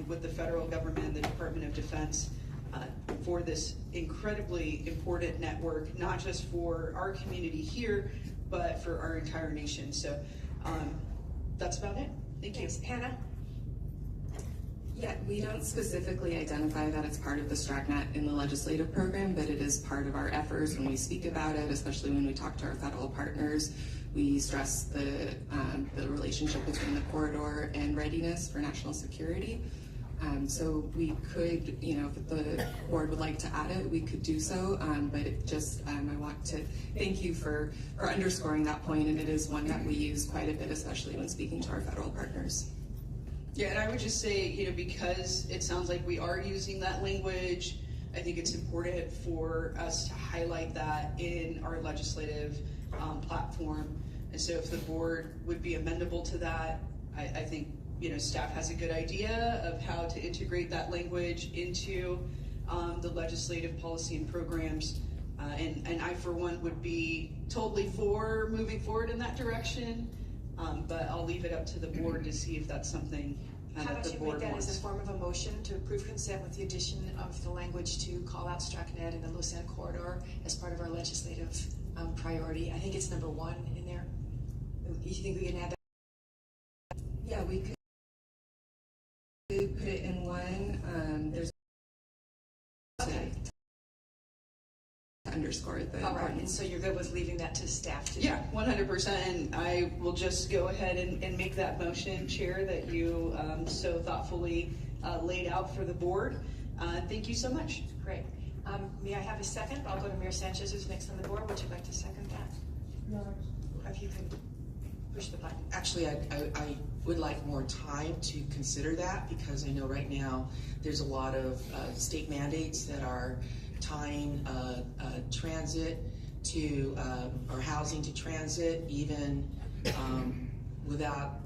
aligned with the federal government and the Department of Defense for this incredibly important network, not just for our community here, but for our entire nation. So that's about it. Thank you. Hannah? Yeah, we don't specifically identify that it's part of the STRACnet in the legislative program, but it is part of our efforts when we speak about it, especially when we talk to our federal partners. We stress the relationship between the corridor and readiness for national security. So we could, if the board would like to add it, we could do so. But it just, I want to thank you for underscoring that point, and it is one that we use quite a bit, especially when speaking to our federal partners. Yeah, and I would just say, because it sounds like we are using that language, I think it's important for us to highlight that in our legislative platform. And so if the board would be amenable to that, I think, staff has a good idea of how to integrate that language into the legislative policy and programs. And I, for one, would be totally for moving forward in that direction. But I'll leave it up to the board to see if that's something that the board wants. How about you make that as a form of a motion to approve consent with the addition of the language to call out STRACnet and the Lausanne corridor as part of our legislative priority? I think it's number 1 in there. You think we can add that? Yeah, we could put it in one. There's okay. To underscore the all right, and so you're good with leaving that to staff to do? Yeah, 100%, and I will just go ahead and make that motion, Chair, that you so thoughtfully laid out for the board. Thank you so much. Great. May I have a second? I'll go to Mayor Sanchez, who's next on the board. Would you like to second that? No. If you can push the button. Actually, I would like more time to consider that, because I know right now there's a lot of state mandates that are tying transit to, or housing to transit, even without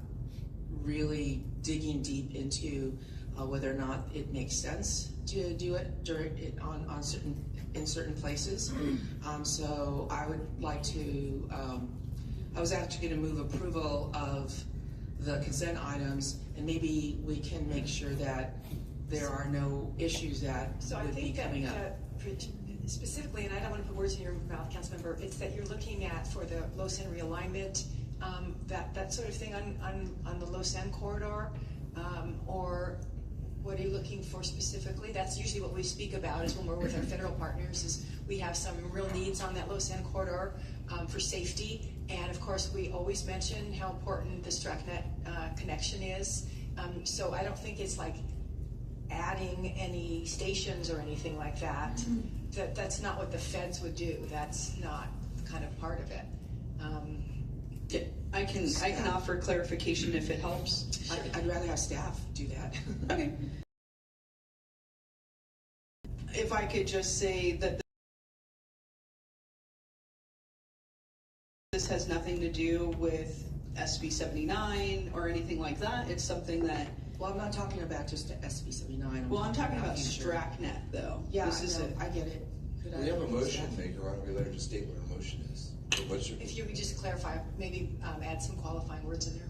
really digging deep into whether or not it makes sense to do it in certain places. So I would like to, I was actually going to move approval of the consent items, and maybe we can make sure that there are no issues that would be coming up. Specifically, and I don't want to put words in your mouth, Councilmember, it's that you're looking at for the Lausanne realignment, that sort of thing on the Lausanne corridor, or what are you looking for specifically? That's usually what we speak about is when we're with our federal partners, is we have some real needs on that Lausanne corridor for safety, and of course we always mention how important the STRACnet connection is. So I don't think it's like adding any stations or anything like that. Mm-hmm. That's not what the feds would do. That's not kind of part of it. Yeah, I can offer clarification if it helps. Sure. I'd rather have staff do that. Okay. If I could just say that this has nothing to do with SB 79 or anything like that. It's something that. Well, I'm not talking about just SB 79. Well, I'm talking about STRACnet, though. Yeah, I get it. We have a motion maker. Why don't we let her just state what her motion is? If you could just clarify, maybe add some qualifying words in there.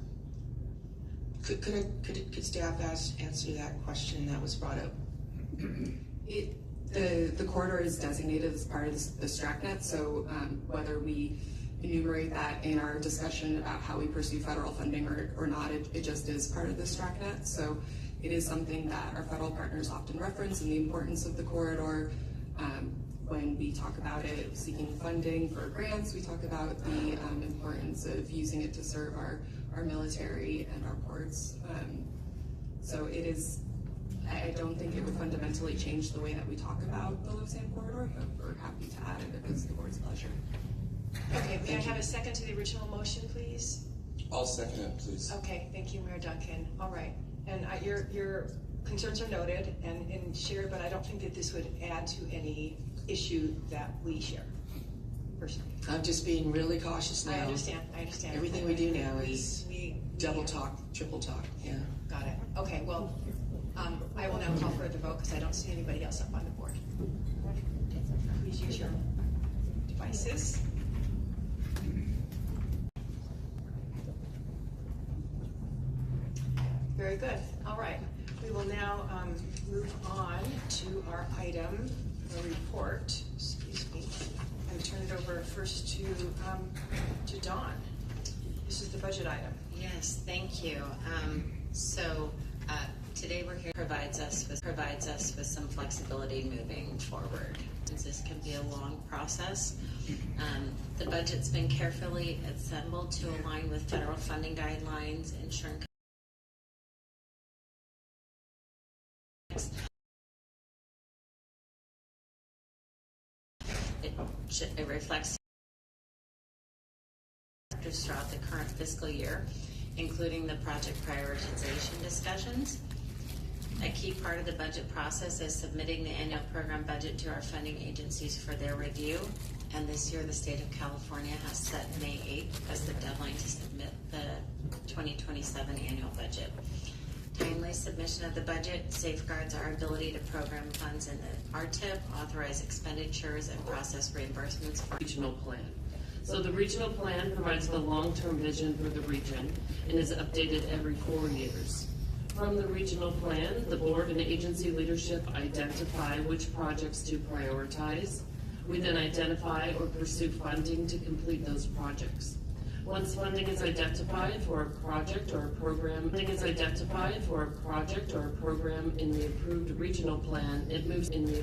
Could staff answer that question that was brought up? The corridor is designated as part of the STRACnet, so whether we enumerate that in our discussion about how we pursue federal funding or not, it just is part of the STRACnet. So it is something that our federal partners often reference, and the importance of the corridor. When we talk about it, seeking funding for grants, we talk about the importance of using it to serve our military and our ports. So it is, I don't think it would fundamentally change the way that we talk about the Lausanne corridor, but we're happy to add it if it's the board's pleasure. Okay, may I have a second to the original motion, please? I'll second it, please. Okay, thank you, Mayor Duncan. All right, and your concerns are noted and shared, but I don't think that this would add to any issue that we share, personally. I'm just being really cautious now. I understand. Everything we do now is double talk, triple talk, yeah. Got it. Okay, well, I will now call for the vote because I don't see anybody else up on the board. Please use your devices. Very good. All right. We will now now move on to our item, the report, excuse me, and turn it over first to Dawn. This is the budget item. Yes, thank you. Today we're here provides us with some flexibility moving forward. This can be a long process. The budget's been carefully assembled to align with federal funding guidelines, ensuring it reflects throughout the current fiscal year, including the project prioritization discussions. A key part of the budget process is submitting the annual program budget to our funding agencies for their review. And this year, the state of California has set May 8th as the deadline to submit the 2027 annual budget. Timely submission of the budget safeguards our ability to program funds in the RTIP, authorize expenditures, and process reimbursements for regional plan. So the regional plan provides the long-term vision for the region and is updated every 4 years. From the regional plan, the board and agency leadership identify which projects to prioritize. We then identify or pursue funding to complete those projects. Once funding is identified for a project or a program, in the approved regional plan, it moves into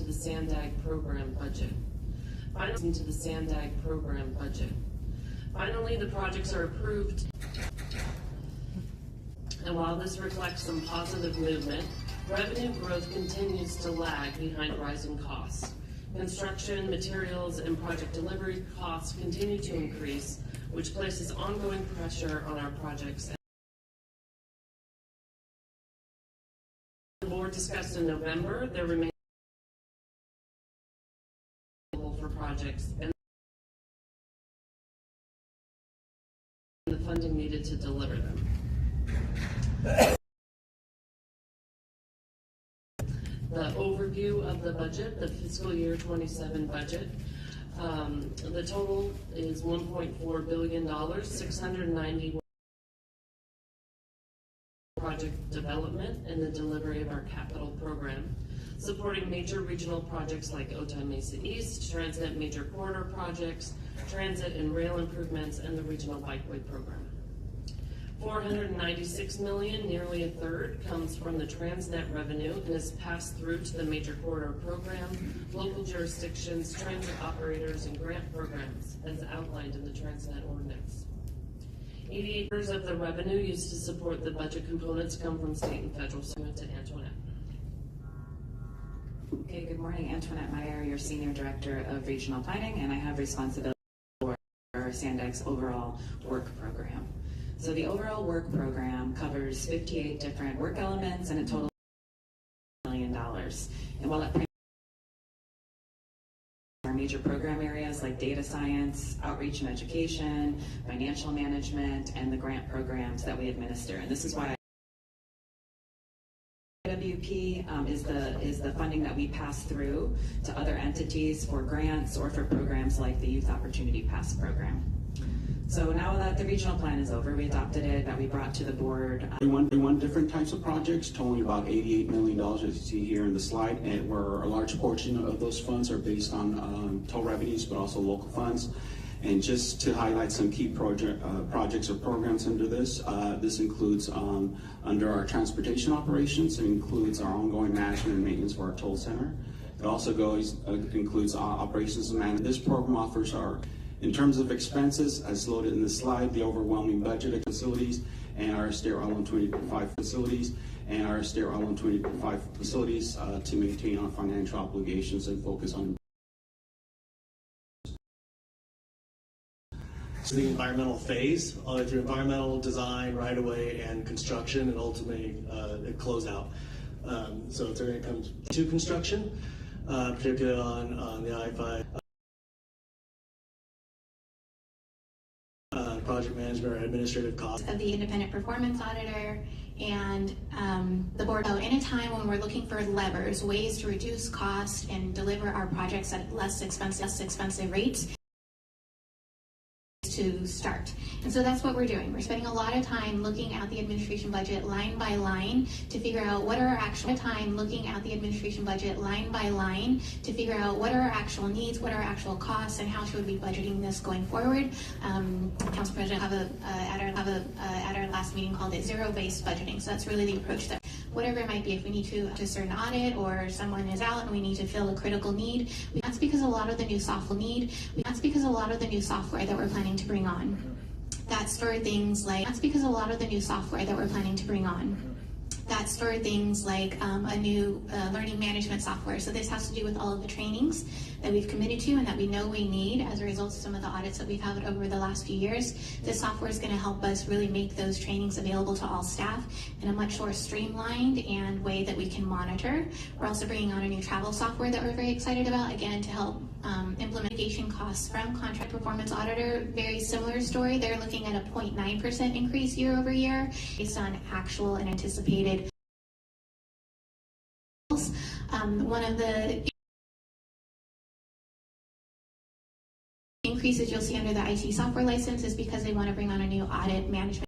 the SANDAG program budget. Finally, the projects are approved. And while this reflects some positive movement, revenue growth continues to lag behind rising costs. Construction, materials, and project delivery costs continue to increase, which places ongoing pressure on our projects. The board discussed in November, there remains for projects and the funding needed to deliver them. The overview of the budget, the fiscal year 27 budget. The total is $1.4 billion, 690 project development and the delivery of our capital program, supporting major regional projects like Otay Mesa East, Transnet major corridor projects, transit and rail improvements, and the regional bikeway program. $496 million, nearly a third, comes from the Transnet revenue and is passed through to the major corridor program, local jurisdictions, transit operators, and grant programs, as outlined in the Transnet ordinance. 88% of the revenue used to support the budget components come from state and federal. So to Antoinette. Okay, good morning. Antoinette Meyer, your Senior Director of Regional Planning, and I have responsibility for SANDAG's overall work program. So the overall work program covers 58 different work elements and a total of $1 million. And while it our major program areas like data science, outreach and education, financial management, and the grant programs that we administer. And this is why IWP is the funding that we pass through to other entities for grants or for programs like the Youth Opportunity Pass program. So now that the regional plan is over, we adopted it, that we brought to the board. 31 different types of projects, totaling about $88 million, as you see here in the slide, and where a large portion of those funds are based on toll revenues, but also local funds. And just to highlight some key projects or programs under this, this includes under our transportation operations, it includes our ongoing management and maintenance for our toll center. It also includes operations and management. This program offers in terms of expenses, as loaded in the slide, the overwhelming budget of facilities and our State Route 125 facilities to maintain our financial obligations and focus on So the environmental phase, through environmental design, right-of-way, and construction, and ultimately closeout. So it's going to come to construction, particularly on the I-5. Project management or administrative costs. Of the independent performance auditor and the board. So in a time when we're looking for levers, ways to reduce cost and deliver our projects at less expensive rates, to start. And so that's what we're doing. We're spending a lot of time looking at the administration budget line by line to figure out what are our actual needs, what are our actual costs, and how should we be budgeting this going forward. Council President at our last meeting called it zero-based budgeting. So that's really the approach that whatever it might be, if we need to just an audit or someone is out and we need to fill a critical need, that's because a lot of the new software that we're planning to bring on. That's for things like a new learning management software. So this has to do with all of the trainings that we've committed to and that we know we need as a result of some of the audits that we've had over the last few years. This software is going to help us really make those trainings available to all staff in a much more streamlined and way that we can monitor. We're also bringing on a new travel software that we're very excited about, again, to help implementation costs from Contract Performance Auditor. Very similar story. They're looking at a 0.9% increase year over year based on actual and anticipated. One of the increases you'll see under the IT software license is because they want to bring on a new audit management,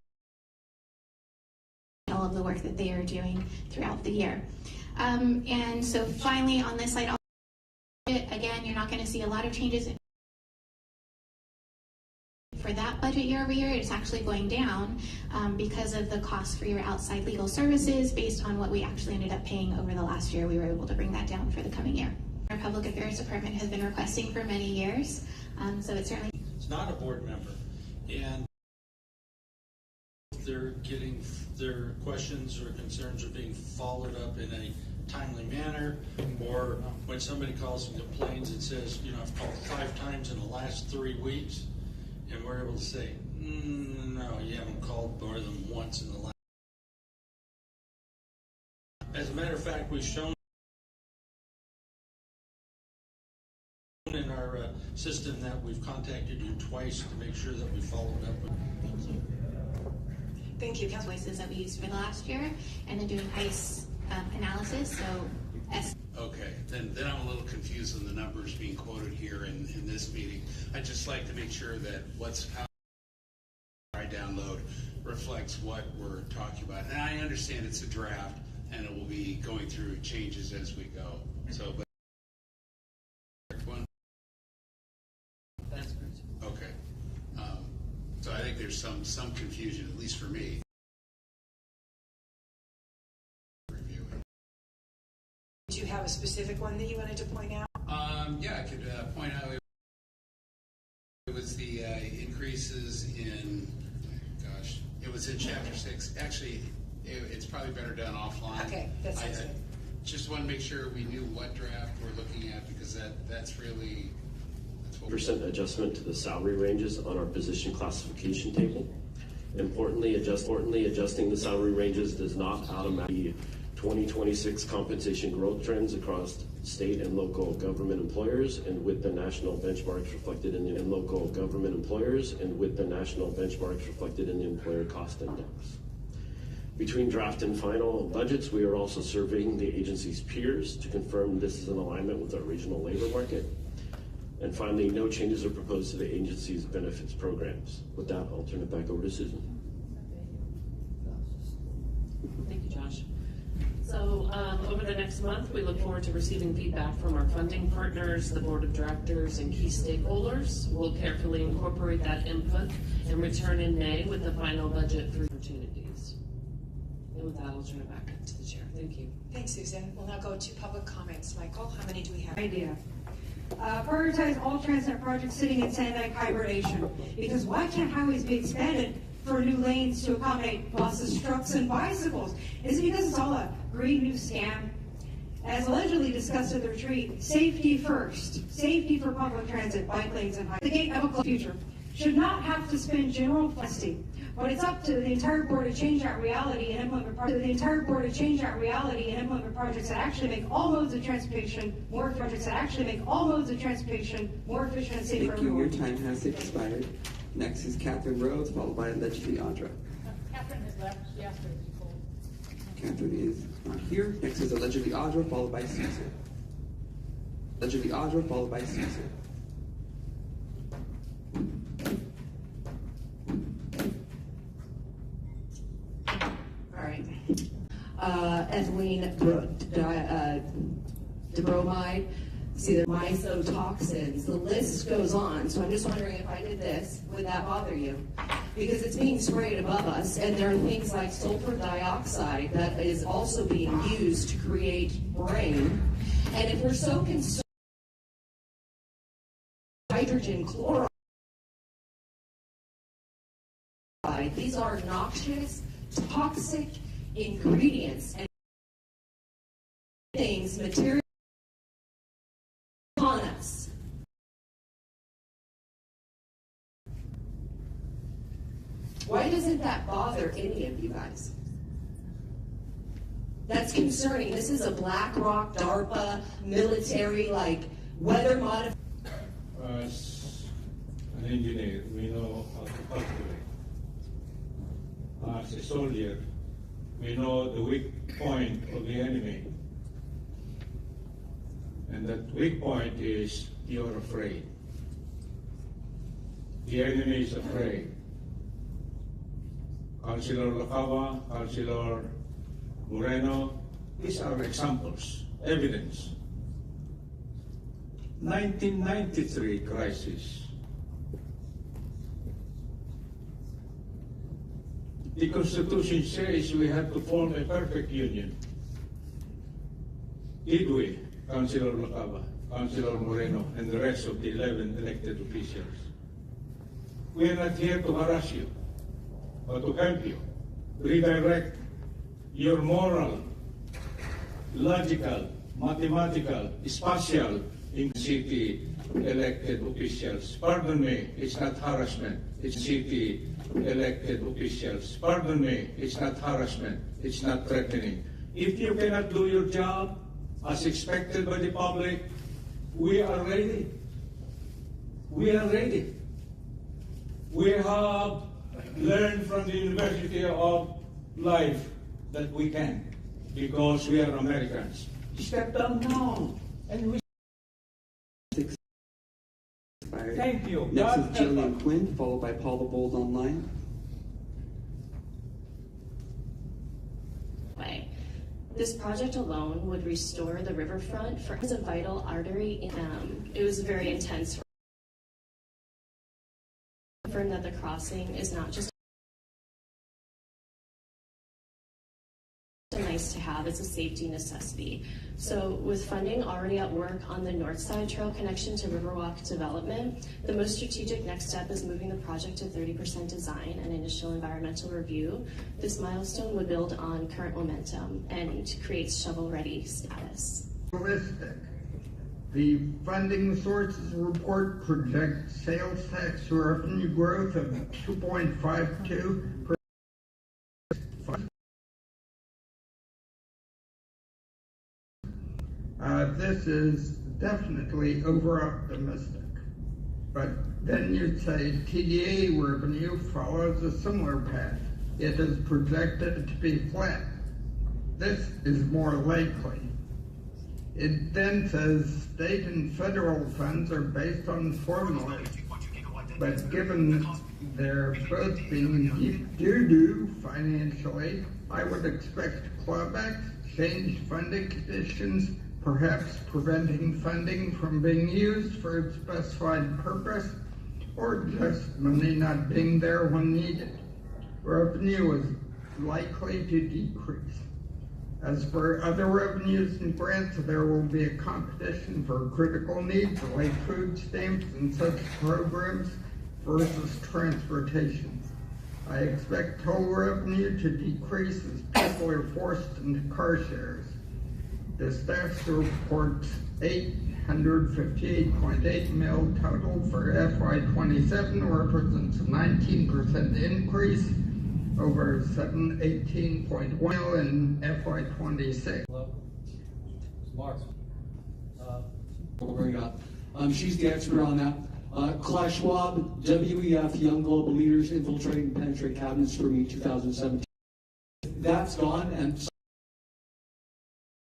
all of the work that they are doing throughout the year. And so finally on this slide, again, you're not going to see a lot of changes for that budget year over year. It's actually going down because of the cost for your outside legal services based on what we actually ended up paying over the last year. We were able to bring that down for the coming year. Our Public Affairs Department has been requesting for many years, so it's certainly... It's not a board member, and they're getting their questions or concerns are being followed up in a timely manner, or when somebody calls and complains and says, you know, I've called 5 times in the last 3 weeks, and we're able to say, no, you haven't called more than once in the last. As a matter of fact, we've shown in our system that we've contacted you twice to make sure that we followed up. Thank you. Thank you, Councilor. Voices that we used for the last year, and then doing ICE analysis. So Okay, then I'm a little confused on the numbers being quoted here in this meeting. I'd just like to make sure that what's out I download reflects what we're talking about. And I understand it's a draft and it will be going through changes as we go. So, but one. That's great. Okay. So I think there's some confusion, at least for me. Do you have a specific one that you wanted to point out? Yeah, I could point out it was the increases in, gosh, it was in Chapter 6. Actually, it's probably better done offline. Okay, that sounds good. Just want to make sure we knew what draft we're looking at, because that's really... percent adjustment to the salary ranges on our position classification table. Importantly, adjusting the salary ranges does not automatically 2026 compensation growth trends across state and local government employers and with the national benchmarks reflected in the employer cost index. Between draft and final budgets, we are also surveying the agency's peers to confirm this is in alignment with our regional labor market. And finally, no changes are proposed to the agency's benefits programs. With that, I'll turn it back over to Susan. Thank you, Josh. So over the next month, we look forward to receiving feedback from our funding partners, the board of directors, and key stakeholders. We'll carefully incorporate that input and return in May with the final budget for opportunities. And with that, I'll turn it back to the chair. Thank you. Thanks, Susan. We'll now go to public comments. Michael, how many do we have? Idea. Prioritize all transit projects sitting in Sand hibernation, because why can't highways be expanded for new lanes to accommodate buses, trucks, and bicycles? Is it because it's all a green new scam? As allegedly discussed at the retreat, safety first. Safety for public transit, bike lanes, and highways. The gate of a future should not have to spend general plastic, but it's up to the entire board to change that reality and implement projects. Projects that actually make all modes of transportation more efficient and safer. Thank you. Your time has expired. Next is Catherine Rhodes, followed by allegedly Audra. Catherine has left. She asked her to be pulled. Catherine is not here. Next is allegedly Audra, followed by Caesar. Allegedly Audra, followed by Caesar. ethylene dibromide, see the mycotoxins. The list goes on. So I'm just wondering, if I did this, would that bother you? Because it's being sprayed above us, and there are things like sulfur dioxide that is also being used to create rain. And if we're so concerned with hydrogen chloride, these are noxious, toxic ingredients and things, material on us. Why doesn't that bother any of you guys? That's concerning. This is a BlackRock, DARPA, military, like weather modified. As an engineer, we know how to calculate. As a soldier, we know the weak point of the enemy. And that weak point is you're afraid. The enemy is afraid. Councilor Lacava, Councilor Moreno, these are examples, evidence. 1993 crisis. The Constitution says we have to form a perfect union. Did we, Councilor Lacava, Councilor Moreno, and the rest of the 11 elected officials? We are not here to harass you, but to help you redirect your moral, logical, mathematical, spatial in city elected officials. Pardon me, it's not harassment. It's city elected officials. Pardon me, it's not harassment. It's not threatening. If you cannot do your job as expected by the public, we are ready. We are ready. We have learned from the University of Life that we can, because we are Americans. Step down now, and we. Thank you. Next is Jillian Quinn, followed by Paula Bold online. This project alone would restore the riverfront for as a vital artery. It was very intense. Confirm that the crossing is not just nice to have, it's a safety necessity. So with funding already at work on the North Side Trail connection to Riverwalk development, the most strategic next step is moving the project to 30% design and initial environmental review. This milestone would build on current momentum and create shovel-ready status. Realistic. The funding sources report projects sales tax revenue growth of 2.52%. This is definitely over-optimistic. But then you say TDA revenue follows a similar path. It is projected to be flat. This is more likely. It then says state and federal funds are based on formulas. But given they're both being deep doo-doo financially, I would expect clawbacks, changed funding conditions, perhaps preventing funding from being used for its specified purpose, or just money not being there when needed. Revenue is likely to decrease. As for other revenues and grants, there will be a competition for critical needs like food stamps and such programs versus transportation. I expect total revenue to decrease as people are forced into car shares. The staff reports $858.8 million total for FY27 represents a 19% increase over $718.1 million in FY26. Mark. We'll bring it up. She's the expert on that. Klaus Schwab, WEF, Young Global Leaders Infiltrating and Penetrate Cabinets for Me 2017. That's gone, and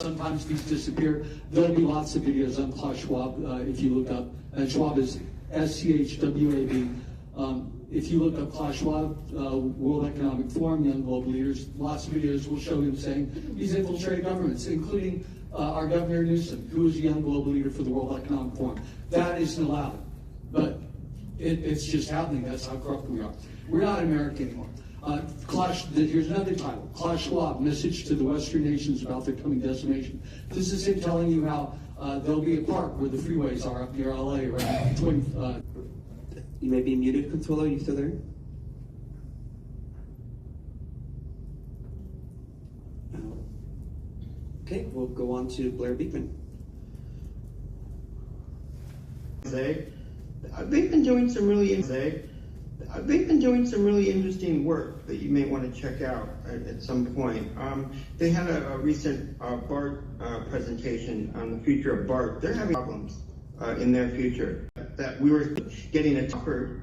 sometimes these disappear. There'll be lots of videos on Klaus Schwab if you look up. And Schwab is SCHWAB. If you look up Klaus Schwab, World Economic Forum, Young Global Leaders, lots of videos will show him saying he's infiltrated governments, including our Governor Newsom, who is a young global leader for the World Economic Forum. That isn't allowed, but it's just happening. That's how corrupt we are. We're not America anymore. Here's another title, Klaus Schwab, Message to the Western Nations About Their Coming Decimation. This is him telling you how there'll be a park where the freeways are up near LA, right? You may be muted, Consuelo. Are you still there? Okay, we'll go on to Blair Beekman. They've been doing some really interesting work that you may want to check out at some point. They had a recent BART presentation on the future of BART. They're having problems in their future that we were getting a tougher.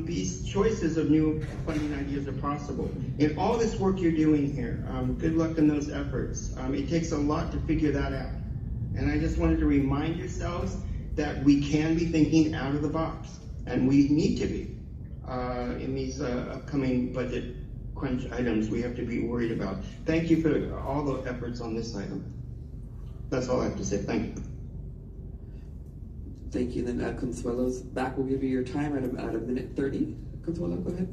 These choices of new funding ideas are possible. In all this work you're doing here, good luck in those efforts. It takes a lot to figure that out. And I just wanted to remind yourselves that we can be thinking out of the box, and we need to be in these upcoming budget crunch items we have to be worried about. Thank you for all the efforts on this item. That's all I have to say. Thank you. Thank you. Then Consuelo's back. We'll give you your time at a minute 30. Consuelo, go ahead.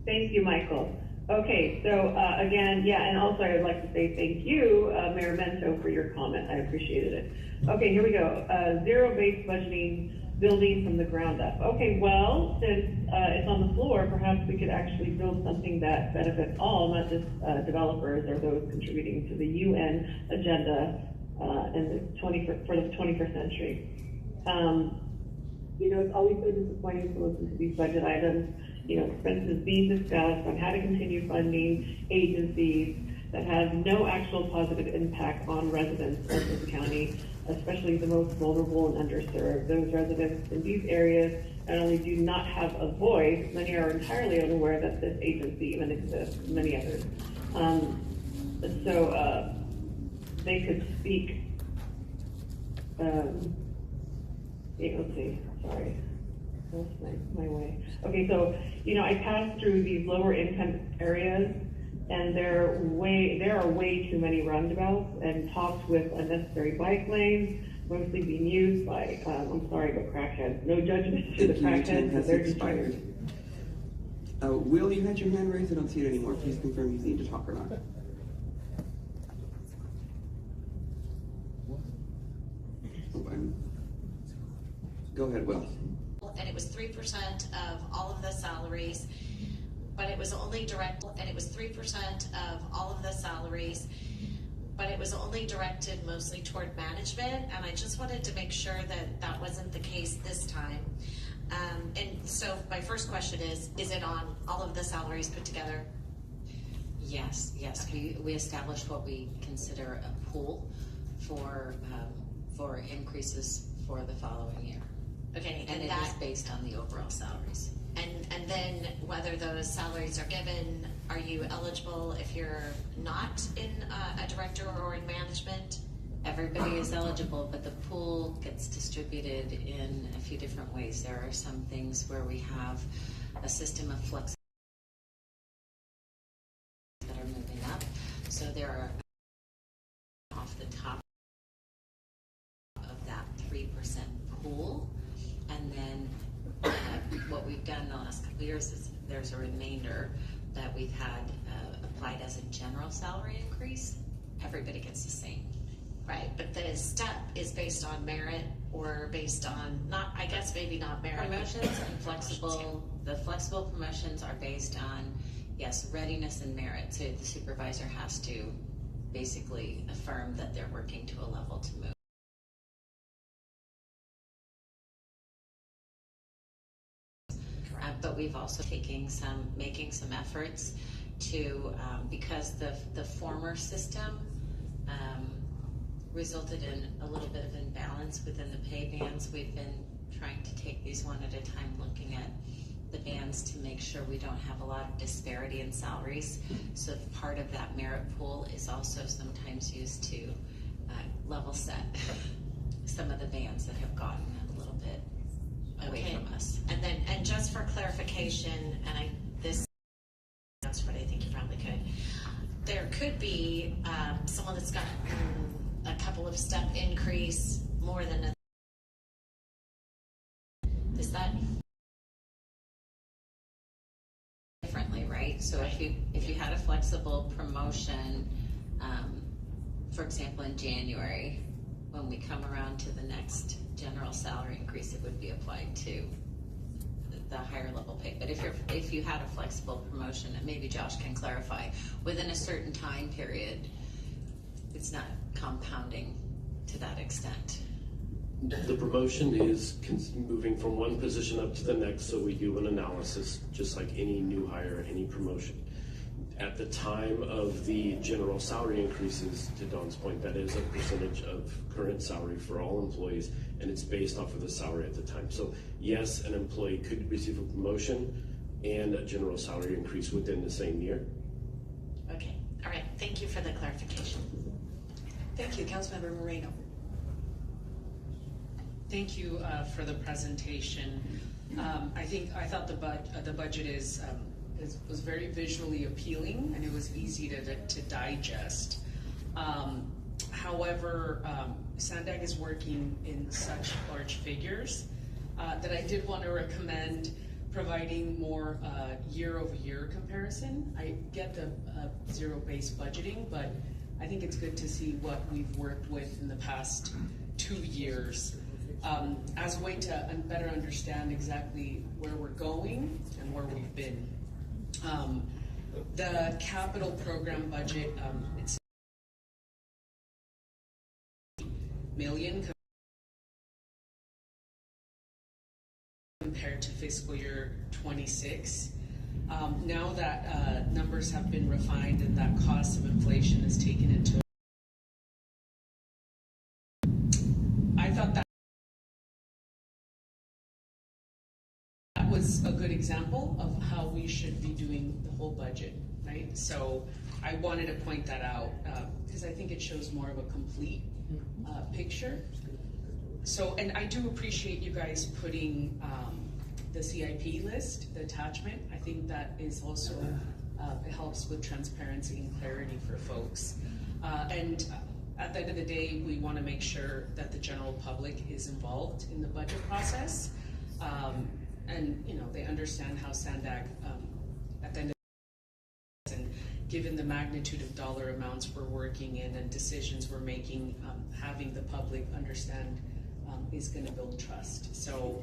Thank you, Michael. Okay, so again, yeah, and also I would like to say thank you, Mayor Mento, for your comment. I appreciated it. Okay, here we go. Zero-based budgeting, building from the ground up. Okay, well, since it's on the floor, perhaps we could actually build something that benefits all, not just developers or those contributing to the UN agenda for the 21st century. You know, it's always so disappointing to listen to these budget items, you know, expenses being discussed on how to continue funding agencies that have no actual positive impact on residents of this county, especially the most vulnerable and underserved. Those residents in these areas not only do not have a voice, many are entirely unaware that this agency even exists, many others. So they could speak, let's see, sorry. That's my way. Okay, so, you know, I passed through these lower income areas, and there are way too many roundabouts and topped with unnecessary bike lanes, mostly being used by, I'm sorry, but crackheads. No judgment to the crackheads, but they're expired. Will, you had your hand raised? I don't see it anymore. Please confirm you need to talk or not. Go ahead, Will. And it was 3% of all of the salaries, but it was only direct, and it was 3% of all of the salaries, but it was only directed mostly toward management, and I just wanted to make sure that that wasn't the case this time. And so my first question is it on all of the salaries put together? Yes, okay. We established what we consider a pool for increases for the following year. Okay, and it is based on the overall salaries. And then whether those salaries are given, are you eligible if you're not in a director or in management? Everybody is eligible, but the pool gets distributed in a few different ways. There are some things where we have a system of flexibility that are moving up. So there are off the top of that 3% pool. And then what we've done in the last couple of years is there's a remainder that we've had applied as a general salary increase. Everybody gets the same. Right, but the step is based on merit or based on, not, I guess maybe not merit. Promotions and the flexible promotions are based on, yes, readiness and merit. So the supervisor has to basically affirm that they're working to a level to move. But we've also making some efforts to, because the former system resulted in a little bit of imbalance within the pay bands. We've been trying to take these one at a time, looking at the bands to make sure we don't have a lot of disparity in salaries. So part of that merit pool is also sometimes used to level set some of the bands that have gotten a little bit away Okay. from us. And then, and just for clarification, that's what I think you probably could. There could be someone that's got a couple of step increase more than a. Is that Differently, right? So if you had a flexible promotion, for example, in January, when we come around to the next general salary increase, it would be applied to the higher level pay. But if you had a flexible promotion, and maybe Josh can clarify, within a certain time period, it's not compounding to that extent. The promotion is moving from one position up to the next, so we do an analysis, just like any new hire, any promotion. At the time of the general salary increases, to Dawn's point, that is a percentage of current salary for all employees, and it's based off of the salary at the time. So yes, an employee could receive a promotion and a general salary increase within the same year. Okay, all right, thank you for the clarification. Thank you, Councilmember Moreno. Thank you for the presentation. I thought the budget was very visually appealing, and it was easy to digest. However, Sandag is working in such large figures that I did want to recommend providing more year-over-year comparison. I get the zero-based budgeting, but I think it's good to see what we've worked with in the past 2 years as a way to better understand exactly where we're going and where we've been. The capital program budget, it's million compared to fiscal year 26. Now that numbers have been refined and that cost of inflation is taken into, I thought that was a good example of how we should be doing the whole budget, right? So I wanted to point that out because I think it shows more of a complete picture. So, and I do appreciate you guys putting the CIP list, the attachment. I think that is also, it helps with transparency and clarity for folks. And at the end of the day, we want to make sure that the general public is involved in the budget process. And they understand how Sandag at the end of the day, and given the magnitude of dollar amounts we're working in and decisions we're making, having the public understand is going to build trust. So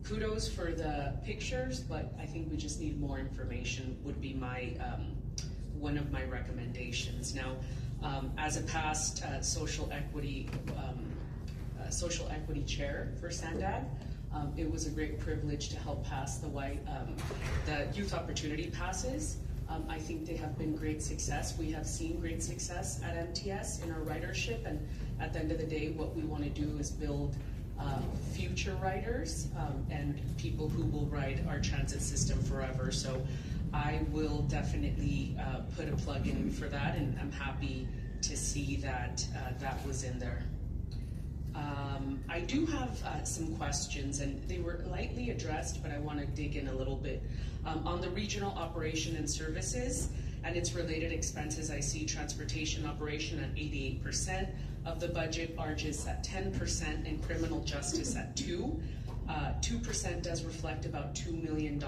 kudos for the pictures, but I think we just need more information would be my one of my recommendations. Now, as a past social equity chair for Sandag, it was a great privilege to help pass the Youth Opportunity Passes. I think they have been great success. We have seen great success at MTS in our ridership, and at the end of the day, what we want to do is build future riders and people who will ride our transit system forever. So I will definitely put a plug in for that, and I'm happy to see that that was in there. I do have some questions, and they were lightly addressed, but I want to dig in a little bit. On the regional operation and services and its related expenses, I see transportation operation at 88% of the budget, ARGIS at 10%, and criminal justice at 2%. 2% does reflect about $2 million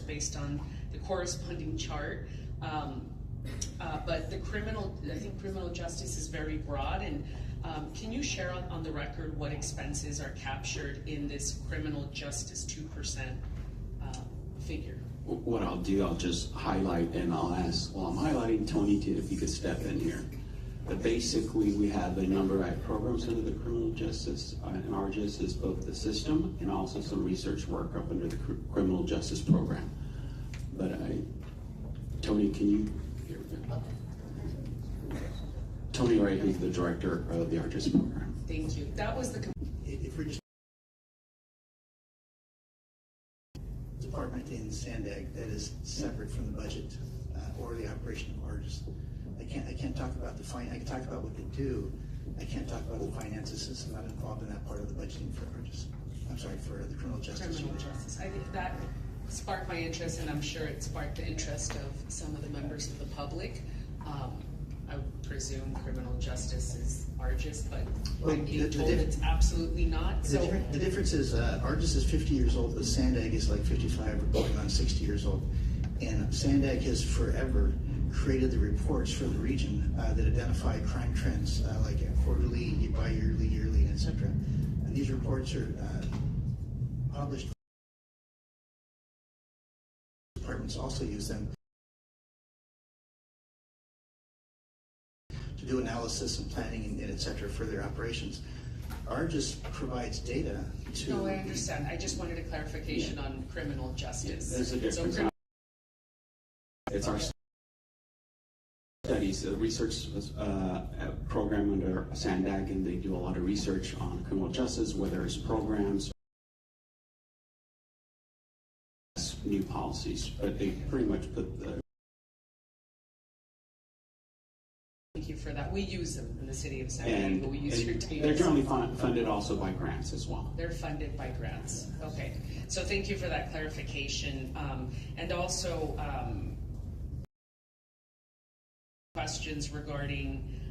based on the corresponding chart. But I think criminal justice is very broad, and can you share on the record what expenses are captured in this criminal justice 2% figure? What I'll do, I'll just highlight, and I'll ask, while I'm highlighting, Tony, if you could step in here. But basically, we have a number of programs under the criminal justice, and ARGIS is both the system and also some research work up under the criminal justice program. But Tony, can you, here we go. Tony Wright, who's the director of the ARGIS program. Thank you. That was the if we're just department in Sandag that is separate from the budget or the operation of ARGIS. I can't talk about the I can talk about what they do, I can't talk about the finances since I'm not involved in that part of the budgeting for the criminal justice. Criminal justice. I think that sparked my interest, and I'm sure it sparked the interest of some of the members of the public. I would presume criminal justice is Argus, but I'm being told it's absolutely not. The difference is Argus is 50 years old, but Sandag is like 55 or going on 60 years old. And Sandag has forever created the reports for the region that identify crime trends like quarterly, bi-yearly, yearly, etc. And these reports are published. Departments also use them to do analysis and planning and et cetera for their operations. Argus provides data to... No, I understand. I just wanted a clarification on criminal justice. There's a difference. It's our studies, the research program under Sandag, and they do a lot of research on criminal justice, whether it's programs, new policies, but they pretty much put the... Thank you for that. We use them in the city of Sandag, but we use your data. They're generally funded also by grants as well. They're funded by grants. Okay. So thank you for that clarification. And also questions regarding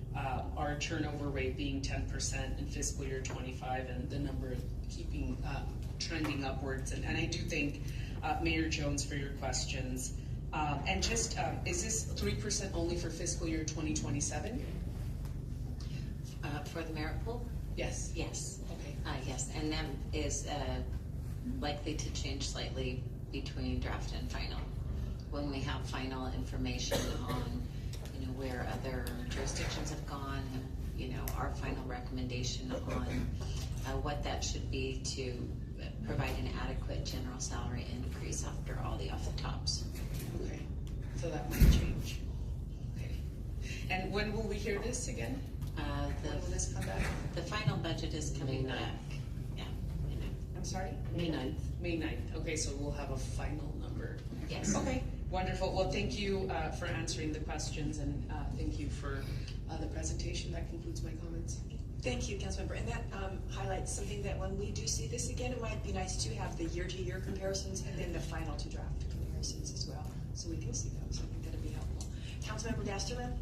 our turnover rate being 10% in fiscal year 25 and the number keeping trending upwards. And I do thank Mayor Jones for your questions. And just, is this 3% only for fiscal year 2027? For the merit pool? Yes. Yes. Okay. Yes, and that is likely to change slightly between draft and final. When we have final information on, where other jurisdictions have gone, our final recommendation on what that should be to provide an adequate general salary increase after all the off-the-tops. Okay, so that might change. Okay, and when will we hear this again? When will this come back? The final budget is coming back. Yeah. I'm sorry? May 9th. May 9th. Okay, so we'll have a final number. Yes. Okay, wonderful. Well, thank you for answering the questions, and thank you for the presentation. That concludes my comments. Thank you, Councilmember. And that highlights something that when we do see this again, it might be nice to have the year-to-year comparisons and then the final to draft comparisons as well. So we can see those. I think that'd be helpful. Councilmember Dasterman?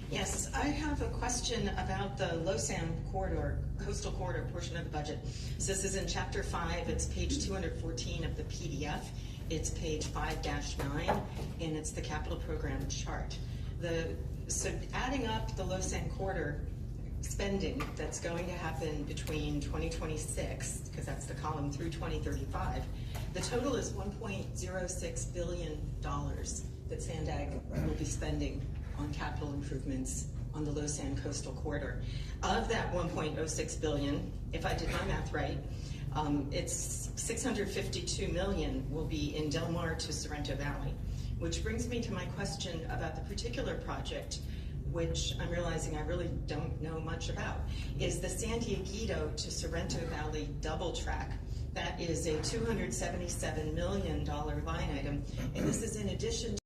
Yes, I have a question about the Lausanne corridor, coastal corridor portion of the budget. So this is in chapter 5, it's page 214 of the PDF. It's page 5-9, and it's the capital program chart. So adding up the Lausanne corridor spending that's going to happen between 2026, because that's the column, through 2035, the total is $1.06 billion that Sandag will be spending on capital improvements on the Lausanne coastal corridor. Of that 1.06 billion, if I did my math right, it's 652 million will be in Del Mar to Sorrento Valley, which brings me to my question about the particular project, which I'm realizing I really don't know much about, is the San Dieguito to Sorrento Valley double track. That is a $277 million line item, and this is in addition to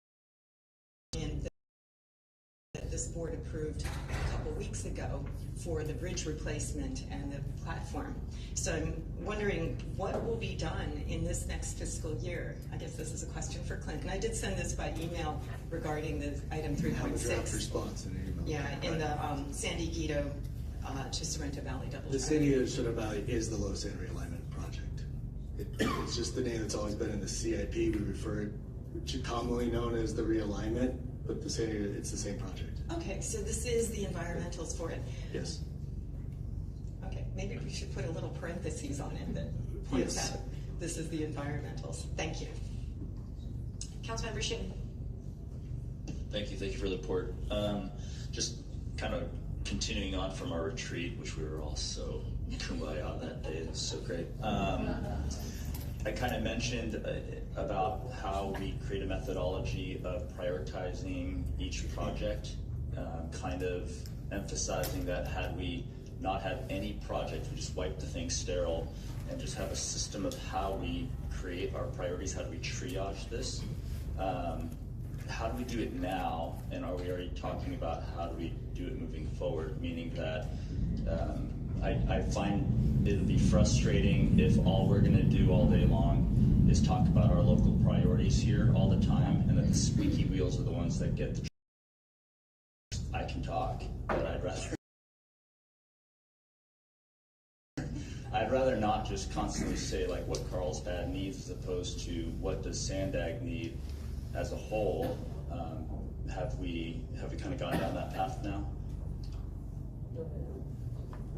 that this board approved a couple weeks ago for the bridge replacement and the platform. So I'm wondering what will be done in this next fiscal year. I guess this is a question for Clint. And I did send this by email regarding the item 3.6. Response in email. Yeah, in the San Dieguito to Sorrento Valley double track. The San Dieguito to Sorrento Valley is the Lausanne realignment project. It's just the name that's always been in the CIP. We refer to commonly known as the realignment, but the San Dieguito, it's the same project. Okay, so this is the environmentals for it. Yes. Okay, maybe we should put a little parentheses on it that points out this is the environmentals. Thank you. Councilmember Shin. Thank you for the report. Just kind of continuing on from our retreat, which we were all so kumbaya that day. It was so great. I kind of mentioned about how we create a methodology of prioritizing each project, kind of emphasizing that had we not had any project, we just wipe the thing sterile and just have a system of how we create our priorities, how do we triage this. how do we do it now, and are we already talking about how do we do it moving forward? Meaning that I find it would be frustrating if all we're going to do all day long is talk about our local priorities here all the time, and that the squeaky wheels are the ones that get the. I can talk, but I'd rather not just constantly say like what Carlsbad needs as opposed to what does Sandag need as a whole. Have we kind of gone down that path now?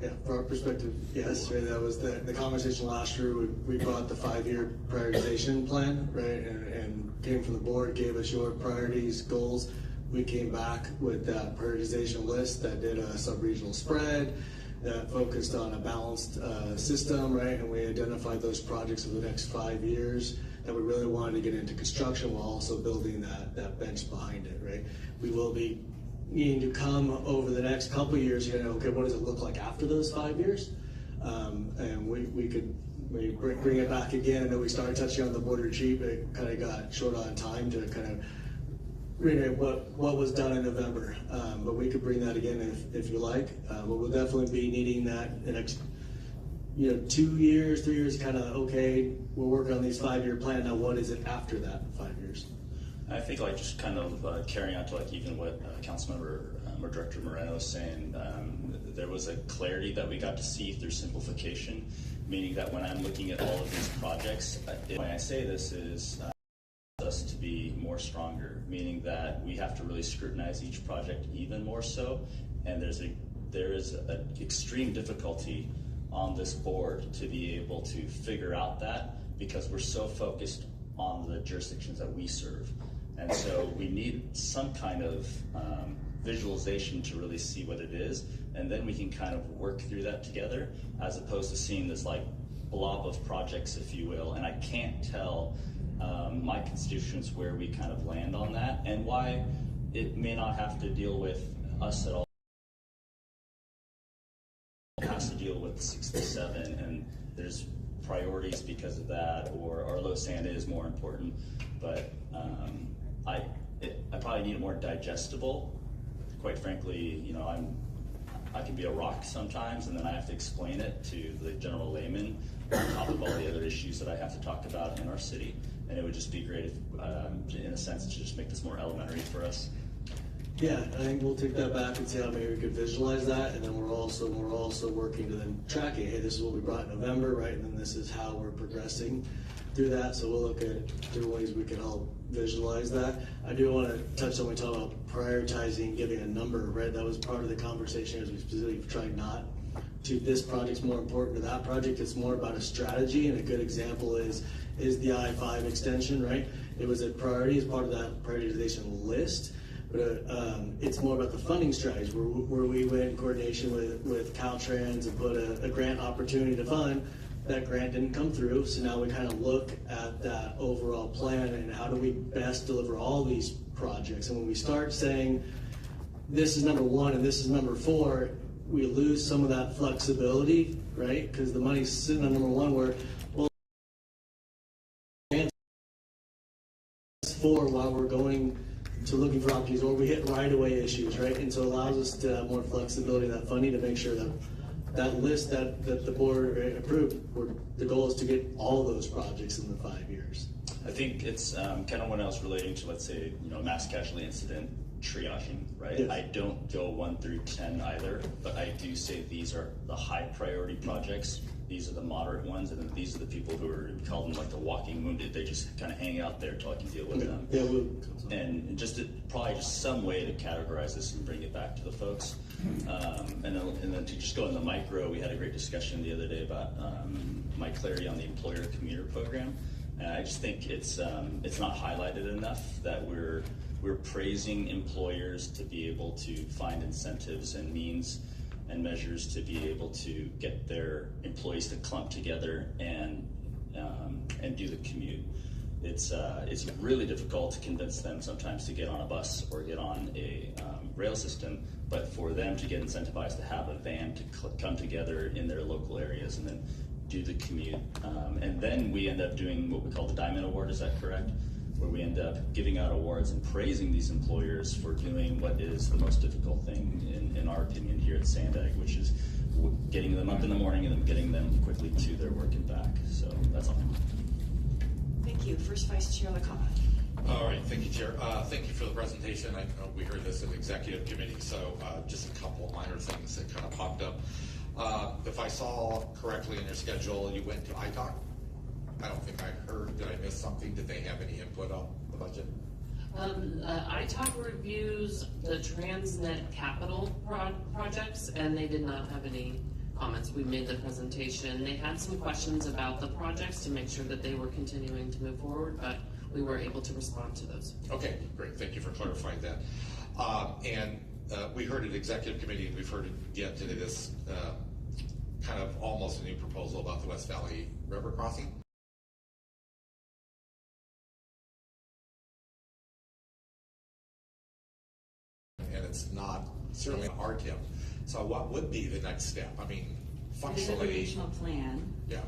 Yeah, from our perspective, yes, right. That was the conversation last year. We brought the 5-year prioritization plan, right, and came from the board, gave us your priorities, goals. We came back with that prioritization list that did a sub-regional spread, that focused on a balanced system, right, and we identified those projects over the next 5 years that we really wanted to get into construction while also building that bench behind it, right. We will be needing to come over the next couple of years, okay, what does it look like after those 5 years? And we could maybe bring it back again. I know we started touching on the board retreat, but it kind of got short on time to kind of reiterate what was done in November. But we could bring that again if you like. But we'll definitely be needing that the next 2 years, 3 years, kind of, okay, we're working on these 5-year plan. Now what is it after that 5 years? I think like just kind of carrying on to like even what Councilmember or Director Moreno was saying, there was a clarity that we got to see through simplification, meaning that when I'm looking at all of these projects, when I say this is us to be more stronger, meaning that we have to really scrutinize each project even more so, and there is an extreme difficulty on this board to be able to figure out that because we're so focused on the jurisdictions that we serve. And so we need some kind of visualization to really see what it is, and then we can kind of work through that together as opposed to seeing this like blob of projects, if you will. And I can't tell my constituents where we kind of land on that and why it may not have to deal with us at all. It has to deal with 67, and there's priorities because of that, or our low sand is more important, but I probably need it more digestible. Quite frankly, I can be a rock sometimes, and then I have to explain it to the general layman on top of all the other issues that I have to talk about in our city. And it would just be great if, in a sense, to just make this more elementary for us. Yeah, I think we'll take that back and see how maybe we could visualize that, and then we're also working to then track it. Hey, this is what we brought in November, right? And then this is how we're progressing through that. So we'll look at different ways we can help visualize that. I do want to touch on when we talk about prioritizing, giving a number, right? That was part of the conversation as we specifically tried not to. This project's more important to that project. It's more about a strategy, and a good example is the I-5 extension, right? It was a priority as part of that prioritization list. But it's more about the funding strategy, where we went in coordination with Caltrans and put a grant opportunity to fund. That grant didn't come through, so now we kind of look at that overall plan and how do we best deliver all these projects. And when we start saying this is number 1 and this is number 4, we lose some of that flexibility, right? Because the money's sitting on number 1 where, well, 4 while we're going to looking for opportunities, or we hit right-of-way issues, right? And so it allows us to have more flexibility in that funding to make sure that that list that the board approved, the goal is to get all those projects in the 5 years. I think it's kind of when I was relating to, let's say, mass casualty incident triaging, right? Yes. I don't go 1 through 10 either, but I do say these are the high priority projects. These are the moderate ones, and then these are the people who are, we call them like the walking wounded. They just kind of hang out there till I can deal with them. Yeah, and probably just some way to categorize this and bring it back to the folks. And then to just go in the micro, we had a great discussion the other day about my clarity on the employer commuter program. And I just think it's not highlighted enough that we're praising employers to be able to find incentives and means and measures to be able to get their employees to clump together and do the commute. It's really difficult to convince them sometimes to get on a bus or get on a rail system, but for them to get incentivized to have a van to come together in their local areas and then do the commute. And then we end up doing what we call the Diamond Award, is that correct? where we end up giving out awards and praising these employers for doing what is the most difficult thing, in our opinion, here at Sandag, which is getting them up in the morning and then getting them quickly to their work and back. So that's all. Thank you. First Vice Chair LaCava. All right, thank you, Chair. Thank you for the presentation. I know we heard this in executive committee, so just a couple of minor things that kind of popped up. If I saw correctly in your schedule, you went to ITOC. I don't think I heard. Did I miss something? Did they have any input on the budget? ITOC reviews the Transnet capital projects, and they did not have any comments. We made the presentation. They had some questions about the projects to make sure that they were continuing to move forward, but we were able to respond to those. Okay, great. Thank you for clarifying that. We heard at executive committee, and we've heard it again today, this kind of almost a new proposal about the West Valley River crossing. And it's not certainly an RTIP. So what would be the next step? I mean, functionally. It is a regional plan. Yeah.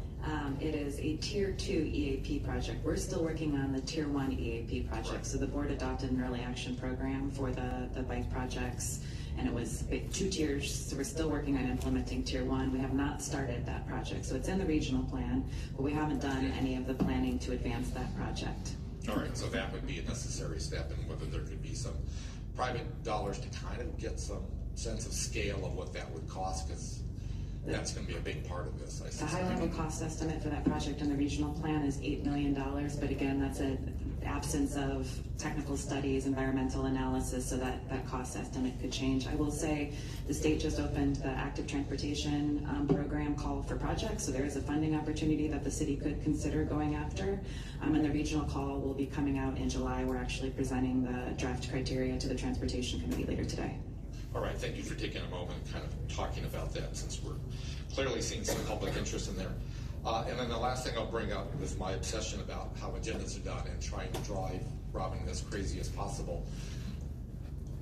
It is a Tier 2 EAP project. We're still working on the Tier 1 EAP project. Right. So the board adopted an early action program for the bike projects, and it was 2 tiers. So we're still working on implementing Tier 1. We have not started that project. So it's in the regional plan, but we haven't done any of the planning to advance that project. All right, so that would be a necessary step, and whether there could be some private dollars to kind of get some sense of scale of what that would cost, because that's going to be a big part of this. The high-level cost estimate for that project in the regional plan is $8 million, but again, that's an absence of technical studies, environmental analysis, so that cost estimate could change. I will say the state just opened the active transportation program call for projects, so there is a funding opportunity that the city could consider going after. And the regional call will be coming out in July. We're actually presenting the draft criteria to the Transportation Committee later today. All right, thank you for taking a moment and kind of talking about that, since we're clearly seeing some public interest in there. And then the last thing I'll bring up is my obsession about how agendas are done and trying to drive Robin as crazy as possible.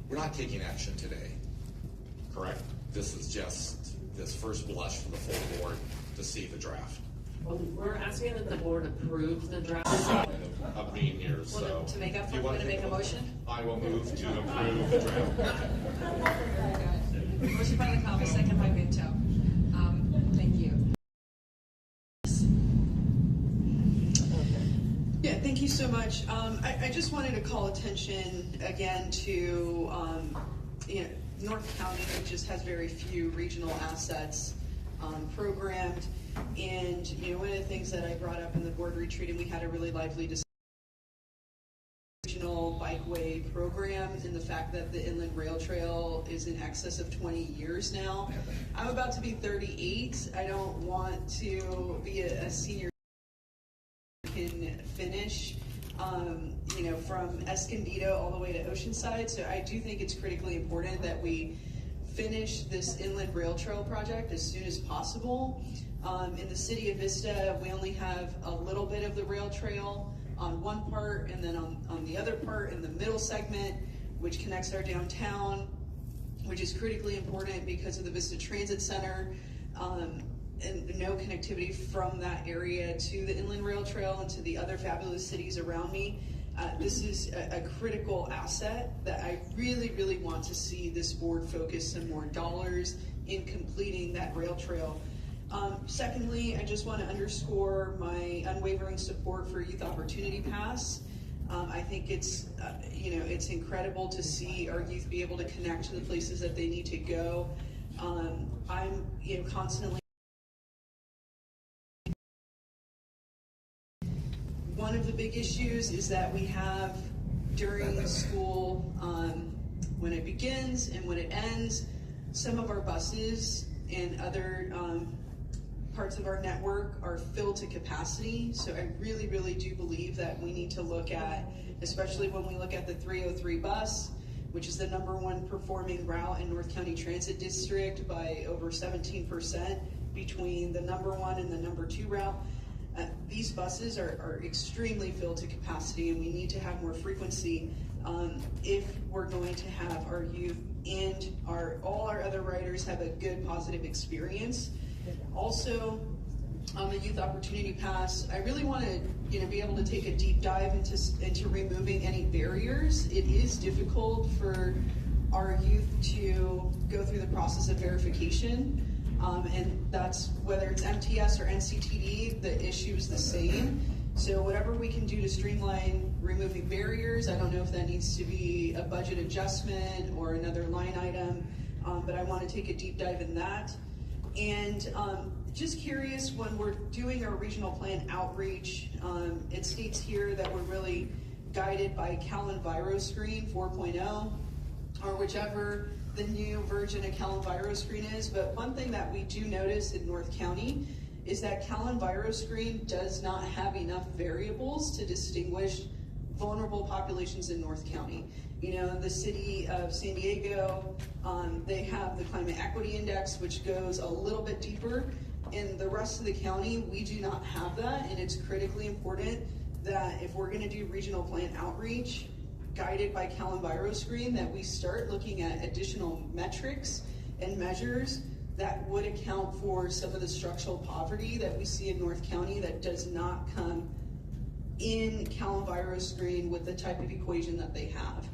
We're not taking action today, correct? This is just this first blush for the full board to see the draft. Well, we're asking that the board approve the draft. Of being here, so. To make up for it, want to make a motion? I will move to approve the draft. Motion by LaCava, second by Minto. Thank you. Yeah, thank you so much. I just wanted to call attention again to North County, which just has very few regional assets programmed. And one of the things that I brought up in the board retreat, and we had a really lively discussion, regional bikeway program, and the fact that the Inland Rail Trail is in excess of 20 years now. I'm about to be 38. I don't want to be a senior can finish, from Escondido all the way to Oceanside. So I do think it's critically important that we finish this Inland Rail Trail project as soon as possible. In the city of Vista, we only have a little bit of the rail trail on one part, and then on the other part in the middle segment, which connects our downtown, which is critically important because of the Vista Transit Center, and no connectivity from that area to the Inland Rail Trail and to the other fabulous cities around me. This is a critical asset that I really, really want to see this board focus some more dollars in completing that rail trail. Secondly, I just want to underscore my unwavering support for Youth Opportunity Pass. I think it's incredible to see our youth be able to connect to the places that they need to go. I'm constantly. One of the big issues is that we have during the school, when it begins and when it ends, some of our buses and other parts of our network are filled to capacity. So I really, really do believe that we need to look at, especially when we look at the 303 bus, which is the #1 performing route in North County Transit District by over 17% between the #1 and the #2 route. These buses are extremely filled to capacity, and we need to have more frequency if we're going to have our youth and all our other riders have a good, positive experience. Also, on the Youth Opportunity Pass, I really want to, be able to take a deep dive into removing any barriers. It is difficult for our youth to go through the process of verification, and that's whether it's MTS or NCTD, the issue is the same. So whatever we can do to streamline removing barriers, I don't know if that needs to be a budget adjustment or another line item, but I want to take a deep dive in that. And just curious, when we're doing our regional plan outreach, it states here that we're really guided by CalEnviroScreen 4.0, or whichever the new version of CalEnviroScreen is. But one thing that we do notice in North County is that CalEnviroScreen does not have enough variables to distinguish vulnerable populations in North County. The city of San Diego, they have the Climate Equity Index, which goes a little bit deeper. In the rest of the county, we do not have that, and it's critically important that if we're gonna do regional plan outreach, guided by CalEnviroScreen, that we start looking at additional metrics and measures that would account for some of the structural poverty that we see in North County that does not come in CalEnviroScreen with the type of equation that they have.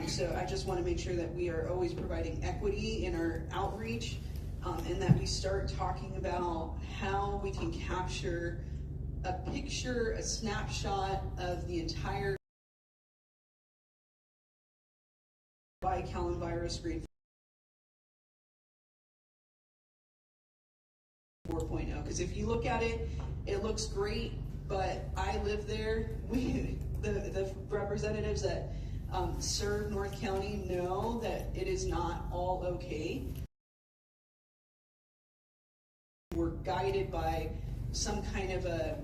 So I just want to make sure that we are always providing equity in our outreach, and that we start talking about how we can capture a picture, a snapshot of the entire by CalEnviroScreen 4.0. Because if you look at it, it looks great, but I live there. The representatives that serve North County know that it is not all okay. We're guided by some kind of a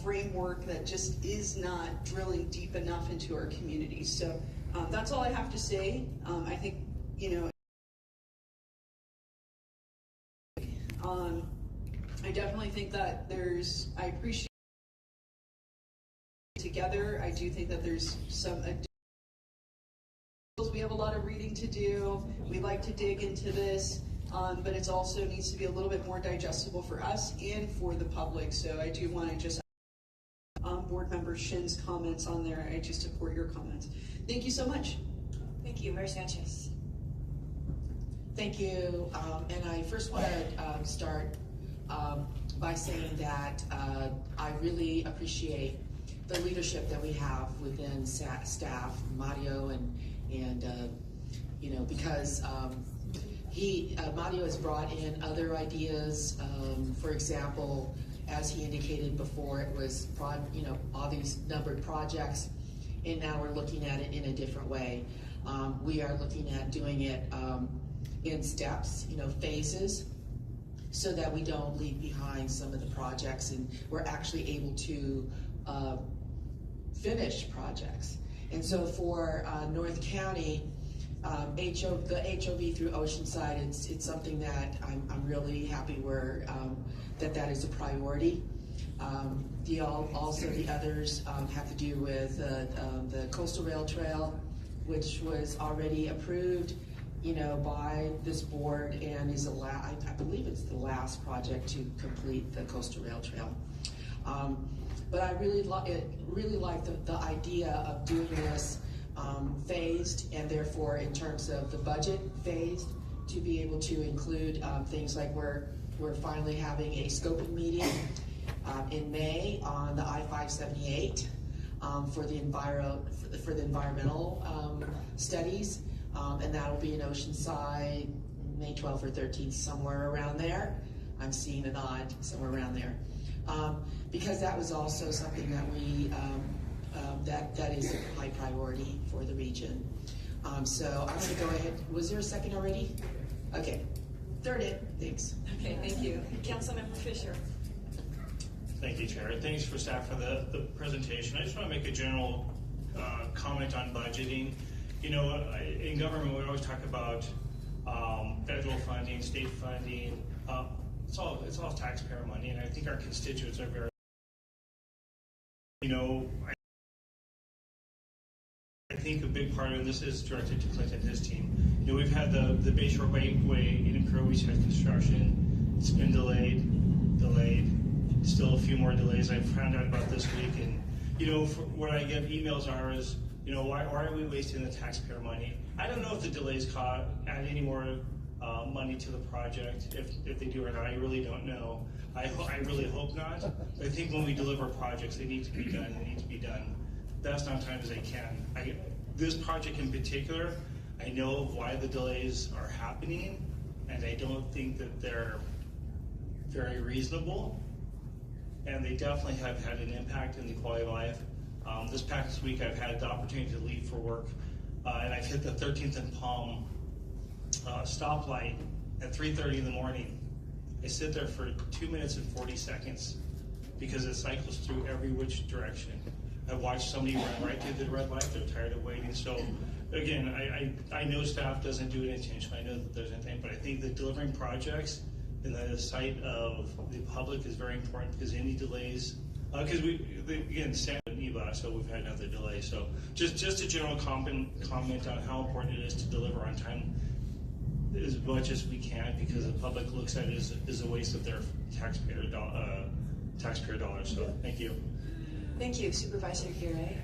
framework that just is not drilling deep enough into our communities. So that's all I have to say. I think, I definitely think that I appreciate together. I do think that there's some we have a lot of reading to do. We like to dig into this, but it also needs to be a little bit more digestible for us and for the public. So I do want to just Board Member Shin's comments on there. I just support your comments. Thank you so much. Thank you, Mayor Sanchez. Thank you, and I first want to start by saying that I really appreciate the leadership that we have within staff, Mario, and because Mario has brought in other ideas. For example, as he indicated before, it was all these numbered projects, and now we're looking at it in a different way. We are looking at doing it in steps, phases, so that we don't leave behind some of the projects, and we're actually able to finish projects. And so for North County, the HOV through Oceanside, it's something that I'm really happy where that is a priority. Also the others have to do with the Coastal Rail Trail, which was already approved, by this board, and is I believe it's the last project to complete the Coastal Rail Trail. But I really like the idea of doing this phased, and therefore in terms of the budget phased, to be able to include things like we're finally having a scoping meeting in May on the I-578 for the environmental studies, and that'll be in Oceanside, May 12th or 13th, somewhere around there. I'm seeing a nod, somewhere around there. Because that was also something that we that is a high priority for the region. So I'm going to go ahead. Was there a second already? Okay, third it. Thanks. Okay, thank you. Councilmember Fisher. Thank you, Chair. Thanks for staff for the presentation. I just want to make a general comment on budgeting. In government, we always talk about federal funding, state funding. It's all taxpayer money, and I think our constituents are very. I think a big part of this is directed to Clint and his team. We've had the Bayshore Wakeway in Crow Beach construction. It's been delayed. delayed. Still a few more delays I found out about this week, and what I get emails is, why are we wasting the taxpayer money? I don't know if the delays add any more money to the project. If they do or not, I really don't know. I really hope not. But I think when we deliver projects, they need to be done. They need to be done best on time as they can. This project in particular, I know why the delays are happening, and I don't think that they're very reasonable. And they definitely have had an impact in the quality of life. This past week, I've had the opportunity to leave for work, and I've hit the 13th and Palm stoplight at 3:30 in the morning. I sit there for 2 minutes and 40 seconds because it cycles through every which direction. I watched somebody run right through the red light. They're tired of waiting. So, again, I know staff doesn't do it intentionally. I know that there's anything, but I think that delivering projects in the sight of the public is very important, because any delays, because again, San Eva, so we've had another delay. So just a general comment on how important it is to deliver on time as much as we can, because the public looks at it as a waste of their taxpayer dollars. So thank you. Thank you, Supervisor Gire.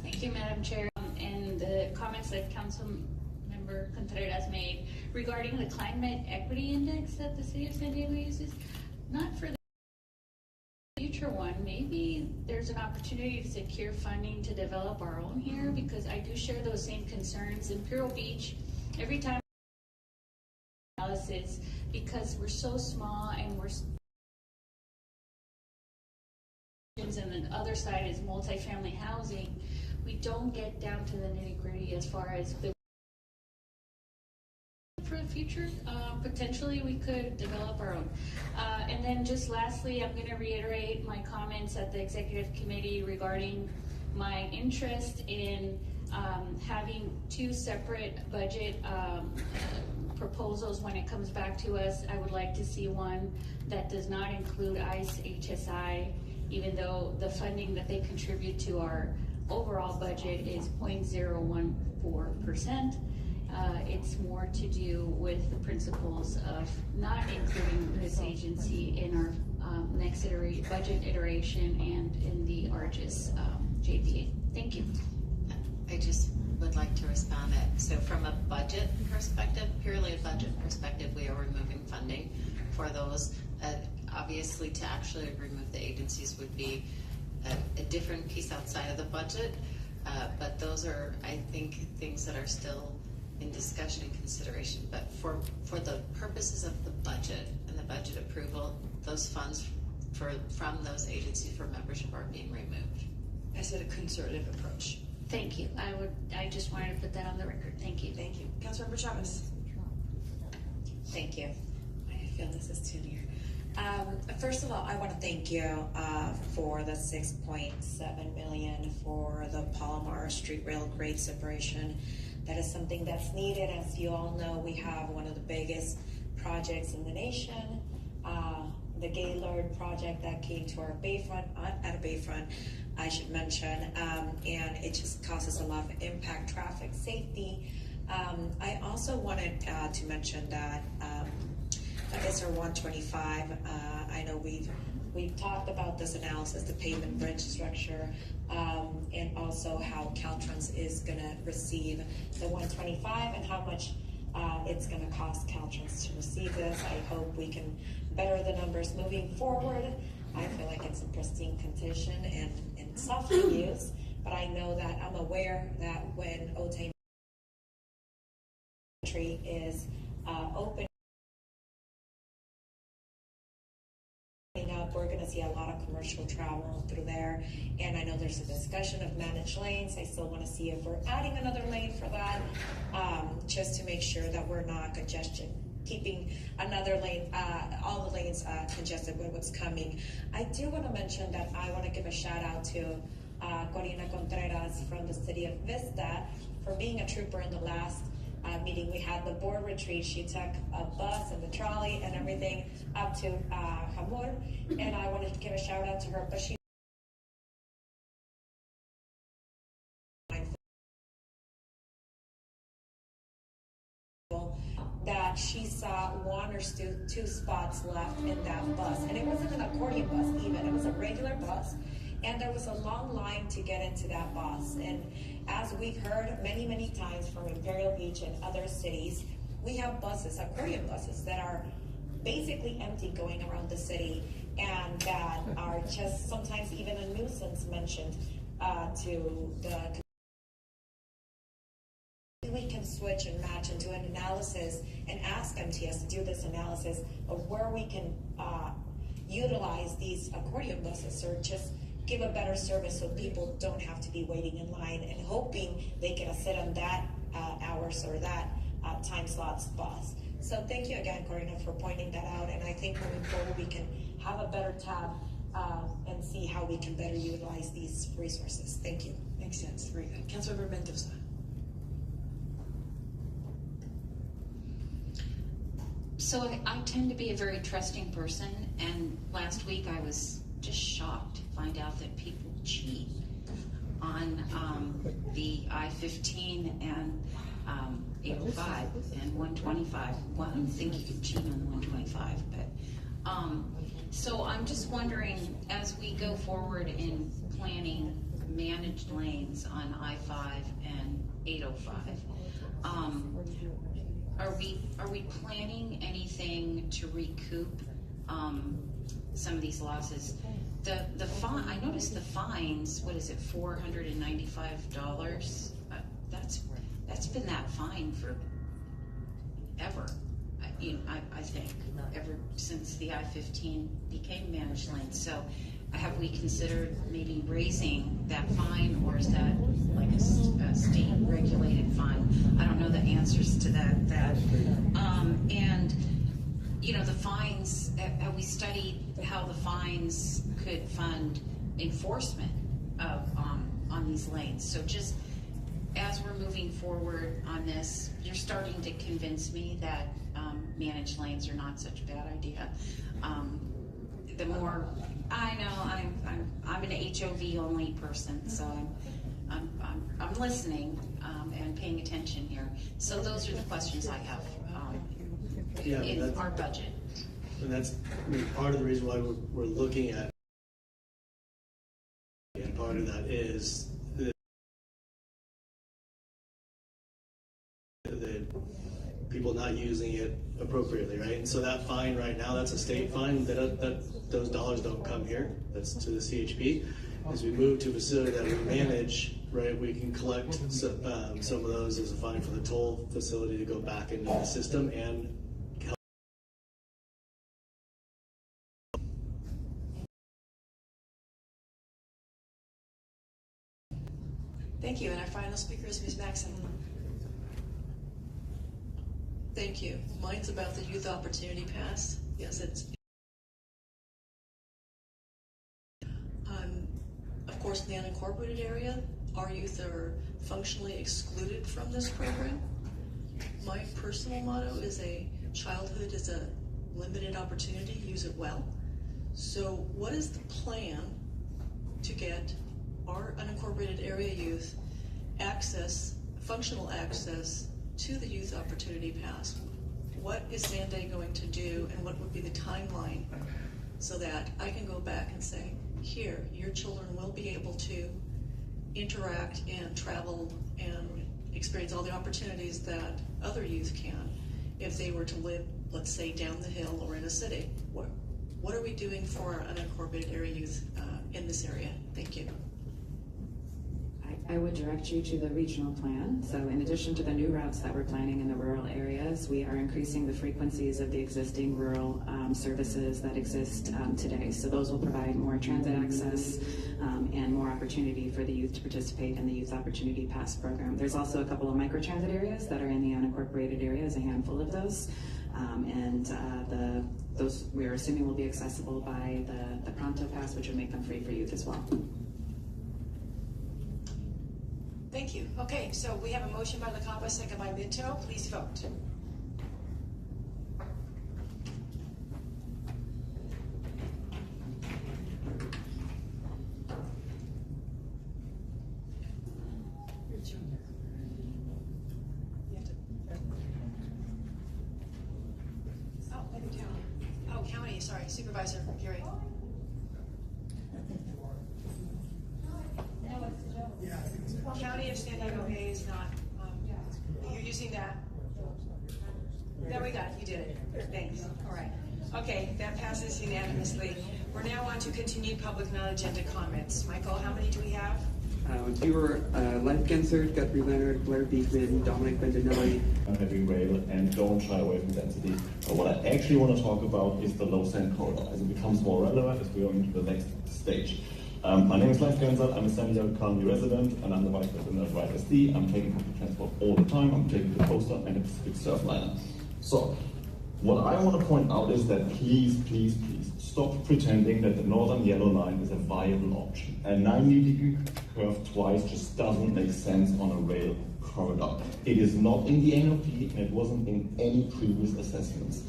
Thank you, Madam Chair. And the comments that Councilmember Contreras made regarding the climate equity index that the city of San Diego uses, not for the future one. Maybe there's an opportunity to secure funding to develop our own here, because I do share those same concerns in Imperial Beach. Every time analysis, because we're so small and and the other side is multifamily housing, we don't get down to the nitty-gritty as far as the for the future. Potentially we could develop our own. And then just lastly, I'm going to reiterate my comments at the executive committee regarding my interest in having two separate budget proposals when it comes back to us. I would like to see one that does not include ICE HSI, even though the funding that they contribute to our overall budget is 0.014%. It's more to do with the principles of not including this agency in our next budget iteration and in the ARGIS JPA. Thank you. I just would like to respond that, so from a budget perspective, purely a budget perspective, we are removing funding for those. Obviously, to actually remove the agencies would be a different piece outside of the budget, but those are, I think, things that are still in discussion and consideration. But for the purposes of the budget and the budget approval, those funds from those agencies for membership are being removed. I said a conservative approach. Thank you. I just wanted to put that on the record. Thank you. Thank you. Councilmember Chavez. Thank you. I feel this is too near. First of all, I want to thank you for the $6.7 million for the Palomar Street Rail grade separation. That is something that's needed. As you all know, we have one of the biggest projects in the nation, the Gaylord project that came to our Bayfront, at a Bayfront, I should mention, and it just causes a lot of impact, traffic safety. I also wanted to mention that SR 125, I know we've talked about this analysis, the pavement bridge structure, and also how Caltrans is going to receive the 125 and how much it's going to cost Caltrans to receive this. I hope we can better the numbers moving forward. I feel like it's in pristine condition and soft to use, but I know that I'm aware that when Otay is open up, we're going to see a lot of commercial travel through there, and I know there's a discussion of managed lanes. I still want to see if we're adding another lane for that, just to make sure that we're not keeping another lane, all the lanes congested with what's coming. I do want to mention that I want to give a shout out to Corina Contreras from the city of Vista for being a trooper in the last meeting we had, the board retreat. She took a bus and the trolley and everything up to Jamor, and I wanted to give a shout out to her, but she that she saw one or two spots left in that bus. And it wasn't an accordion bus even, it was a regular bus. And there was a long line to get into that bus. And as we've heard many, many times from Imperial Beach and other cities, we have buses, accordion buses, that are basically empty going around the city and that are just sometimes even a nuisance mentioned to the. We can switch and match and do an analysis and ask MTS to do this analysis of where we can utilize these accordion buses or just give a better service so people don't have to be waiting in line and hoping they can sit on that hours or that time slots bus. So thank you again, Corina, for pointing that out. And I think moving forward, we can have a better tab and see how we can better utilize these resources. Thank you. Makes sense. Very good. Councilmember Mendoza. So I tend to be a very trusting person, and last week I was just shocked to find out that people cheat on the I-15 and 805 and 125. Well, I don't think you can cheat on the 125, but so I'm just wondering, as we go forward in planning managed lanes on I-5 and 805, are we planning anything to recoup some of these losses? The fine, I noticed the fines. What is it? $495. That's been that fine for ever. I think ever since the I-15 became managed lanes. So, have we considered maybe raising that fine, or is that like a state regulated fine? I don't know the answers to that. And the fines. Have we studied how the fines could fund enforcement of on these lanes? So just as we're moving forward on this, you're starting to convince me that managed lanes are not such a bad idea. The more I know, I'm an HOV only person, so I'm listening and paying attention here. So those are the questions I have in our budget. And that's part of the reason why we're looking at, and part of that is the people not using it appropriately, right? And so that fine right now, that's a state fine. That those dollars don't come here. That's to the CHP. As we move to a facility that we manage, right, we can collect some of those as a fine for the toll facility to go back into the system and help. Thank you. And our final speaker is Ms. Maxon. Thank you. Mine's about the Youth Opportunity Pass. Yes, it's of course, in the unincorporated area, our youth are functionally excluded from this program. My personal motto is childhood is a limited opportunity, use it well. So what is the plan to get our unincorporated area youth functional access to the Youth Opportunity Pass? What is Sanday going to do, and what would be the timeline so that I can go back and say, here, your children will be able to interact and travel and experience all the opportunities that other youth can if they were to live, let's say, down the hill or in a city. What are we doing for our unincorporated area youth in this area? Thank you. I would direct you to the regional plan. So in addition to the new routes that we're planning in the rural areas, we are increasing the frequencies of the existing rural services that exist today. So those will provide more transit access and more opportunity for the youth to participate in the Youth Opportunity Pass program. There's also a couple of microtransit areas that are in the unincorporated areas, a handful of those. Those we're assuming will be accessible by the Pronto Pass, which would make them free for youth as well. Thank you. Okay, so we have a motion by LaCava, second by Minto. Please vote. Supervisor Geary. County of San Diego Bay is not, you're using that? There we go, you did it. Thanks. All right. Okay, that passes unanimously. We're now on to continued public non-agenda comments. Michael, how many do we have? You were Len Gensert, Guthrie Leonard, Blair Beekman, Dominic Bendinelli. Heavy rail and don't shy away from density. What I actually want to talk about is the low sand corridor as it becomes more relevant as we go into the next stage. My name is Len Gensert, I'm a San Diego County resident and I'm the Vice President of Ride SD. I'm taking public transport all the time. I'm taking the coaster and the Pacific Surfliner. So, what I want to point out is that please stop pretending that the Northern Yellow Line is a viable option. A 90-degree curve twice just doesn't make sense on a rail corridor. It is not in the NOP and it wasn't in any previous assessments.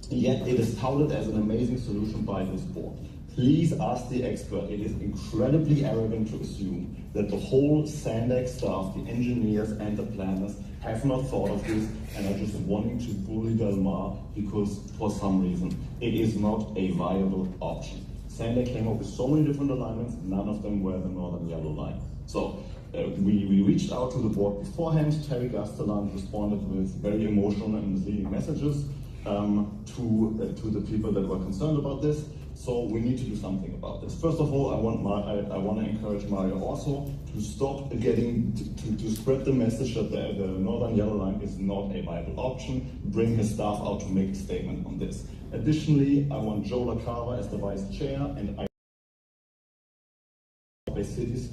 Yet it is touted as an amazing solution by this board. Please ask the expert. It is incredibly arrogant to assume that the whole SANDAG staff, the engineers and the planners have not thought of this and are just wanting to bully Del Mar because for some reason it is not a viable option. SANDAG came up with so many different alignments, none of them were the Northern Yellow Line. So we reached out to the board beforehand. Terry Gastelan responded with very emotional and misleading messages to the people that were concerned about this. So we need to do something about this. First of all, I want to encourage Mario also to stop to spread the message that the Northern Yellow Line is not a viable option. Bring his staff out to make a statement on this. Additionally, I want Joe LaCava as the vice chair and by cities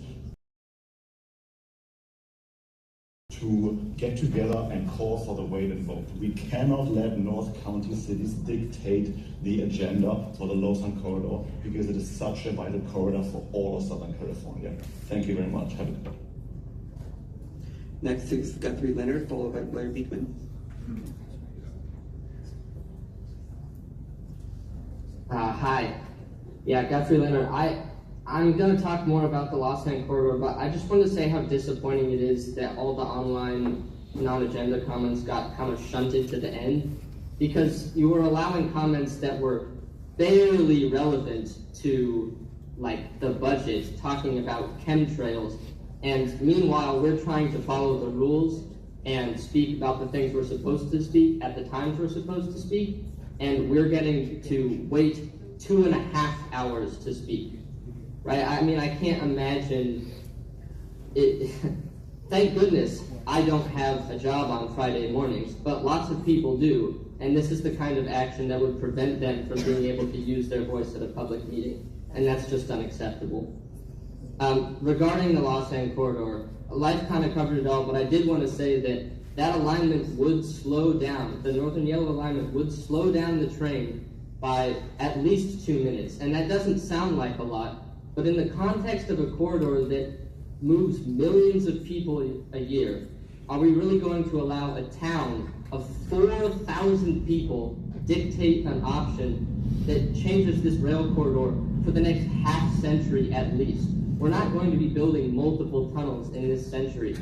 to get together and call for the weighted vote. We cannot let North County cities dictate the agenda for the Lausanne corridor because it is such a vital corridor for all of Southern California. Thank you very much. Have a good day. Next is Guthrie Leonard, followed by Blair Beekman. Hi. Yeah, Guthrie Leonard. I'm going to talk more about the Lausanne corridor, but I just want to say how disappointing it is that all the online non-agenda comments got kind of shunted to the end, because you were allowing comments that were barely relevant to like the budget, talking about chemtrails, and meanwhile we're trying to follow the rules and speak about the things we're supposed to speak at the times we're supposed to speak, and we're getting to wait 2.5 hours to speak. Right? I mean, I can't imagine it. Thank goodness I don't have a job on Friday mornings, but lots of people do, and this is the kind of action that would prevent them from being able to use their voice at a public meeting, and that's just unacceptable. Regarding the Lausanne corridor, Life kind of covered it all, but I did want to say that that alignment would slow down, the Northern Yellow alignment would slow down the train by at least 2 minutes, and that doesn't sound like a lot, but in the context of a corridor that moves millions of people a year, are we really going to allow a town of 4,000 people dictate an option that changes this rail corridor for the next half century at least? We're not going to be building multiple tunnels in this century.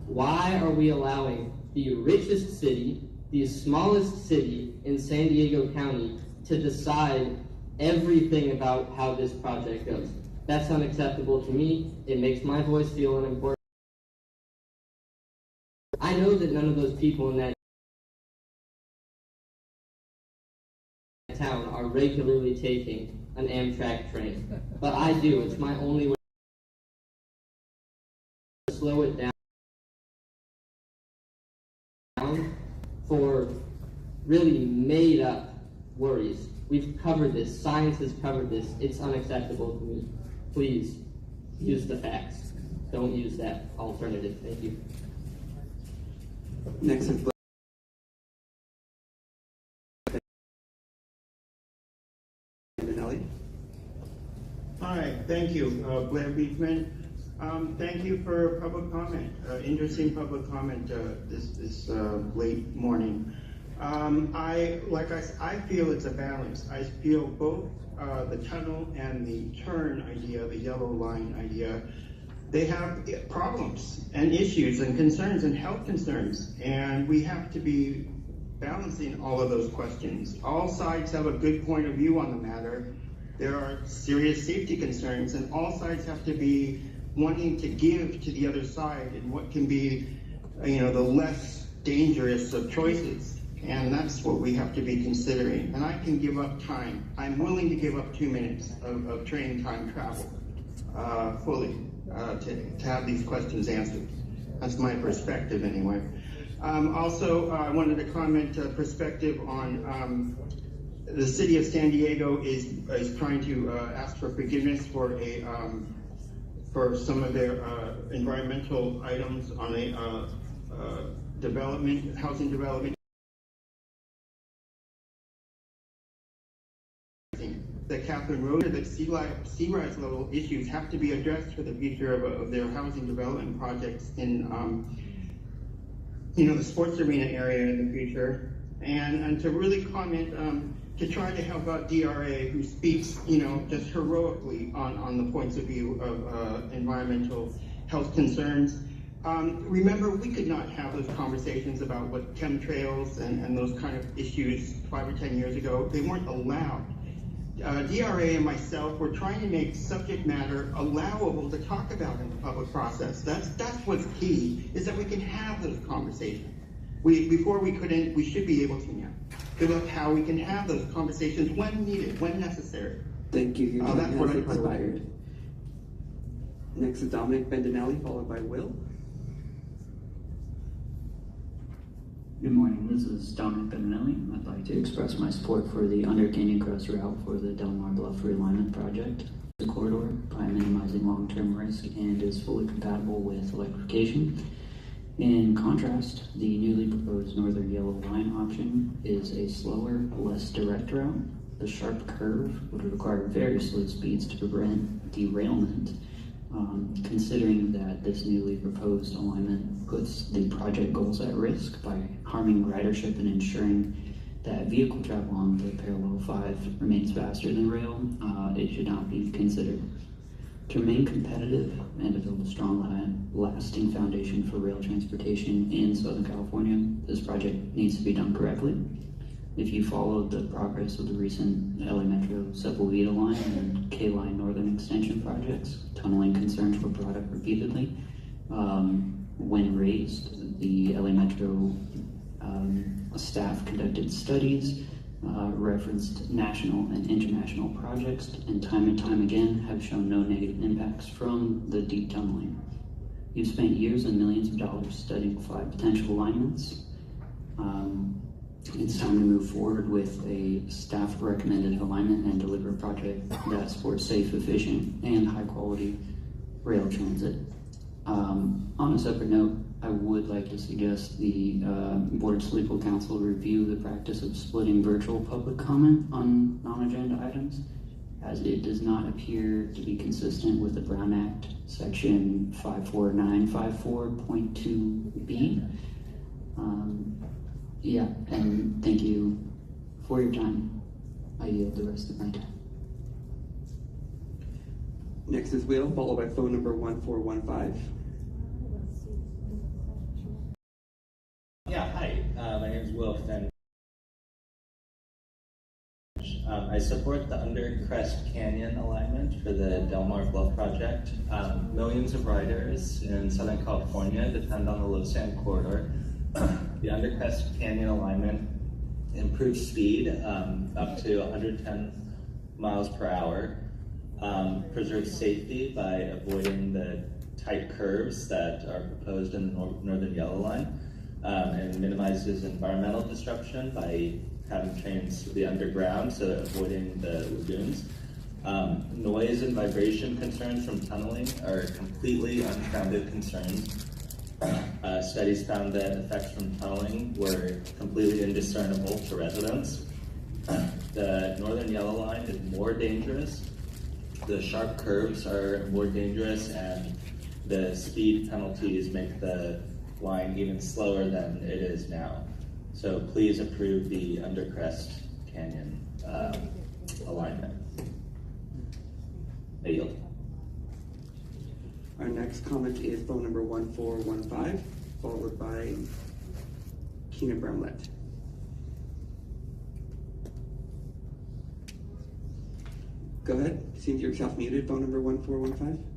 Why are we allowing the richest city, the smallest city in San Diego County to decide everything about how this project goes? That's unacceptable to me. It makes my voice feel unimportant. I know that none of those people in that town are regularly taking an Amtrak train, but I do. It's my only way to slow it down for really made up worries. We've covered this. Science has covered this. It's unacceptable to me. Please use the facts. Don't use that alternative. Thank you. Next is Bendinelli. Hi, thank you, Blair Beekman. Thank you for public comment, interesting public comment this late morning. I feel it's a balance. I feel both the tunnel and the turn idea, the yellow line idea, they have problems and issues and concerns and health concerns, and we have to be balancing all of those questions. All sides have a good point of view on the matter. There are serious safety concerns, and all sides have to be wanting to give to the other side in what can be, the less dangerous of choices. And that's what we have to be considering. And I can give up time. I'm willing to give up 2 minutes of train time travel fully to have these questions answered. That's my perspective anyway. Also, I wanted to comment perspective on the city of San Diego is trying to ask for forgiveness for some of their environmental items on a housing development. The Catherine Road, that sea rise level issues have to be addressed for the future of their housing development projects in the sports arena area in the future, and to really comment to try to help out DRA, who speaks just heroically on the points of view of environmental health concerns. Remember, we could not have those conversations about what chemtrails and those kind of issues 5 or 10 years ago. They weren't allowed. DRA and myself were trying to make subject matter allowable to talk about in the public process. That's what's key, is that we can have those conversations. Before we couldn't, we should be able to now. About how we can have those conversations when needed, when necessary. Thank you. Your time That's what has I expired. Next is Dominic Bendinelli, followed by Will. Good morning, this is Dominic Bendinelli. I'd like to express my support for the Under Canyon Crest route for the Del Mar Bluff Realignment Project. The corridor by minimizing long-term risk and is fully compatible with electrification. In contrast, the newly proposed Northern Yellow Line option is a slower, less direct route. The sharp curve would require very slow speeds to prevent derailment. Considering that this newly proposed alignment puts the project goals at risk by harming ridership and ensuring that vehicle travel on the Parallel 5 remains faster than rail, it should not be considered. To remain competitive and to build a strong, lasting foundation for rail transportation in Southern California, this project needs to be done correctly. If you followed the progress of the recent LA Metro Sepulveda Line and K-Line Northern Extension projects, tunneling concerns were brought up repeatedly. When raised, the LA Metro staff conducted studies, referenced national and international projects, and time again have shown no negative impacts from the deep tunneling. You've spent years and millions of dollars studying 5 potential alignments. It's time to move forward with a staff recommended alignment and deliver a project that supports safe, efficient, and high quality rail transit. On a separate note, I would like to suggest the Board's Legal Counsel review the practice of splitting virtual public comment on non-agenda items, as it does not appear to be consistent with the Brown Act, section 54954.2b. Yeah, and thank you for your time. I yield the rest of my time. Next is Will, followed by phone number 1415. Yeah, hi. My name is Will Fenn. I support the Undercrest Canyon alignment for the Del Mar Bluff project. Millions of riders in Southern California depend on the low sand corridor. The Undercrest Canyon alignment improves speed up to 110 miles per hour, preserves safety by avoiding the tight curves that are proposed in the Northern Yellow Line, and minimizes environmental disruption by having trains be underground, so avoiding the lagoons. Noise and vibration concerns from tunneling are completely unfounded concerns. Studies found that effects from tunneling were completely indiscernible to residents. The Northern Yellow Line is more dangerous. The sharp curves are more dangerous, and the speed penalties make the line even slower than it is now. So please approve the Undercrest Canyon alignment. I yield. Our next comment is phone number 1415, followed by Keenan Brownlett. go ahead. Seems yourself muted, phone number 1415.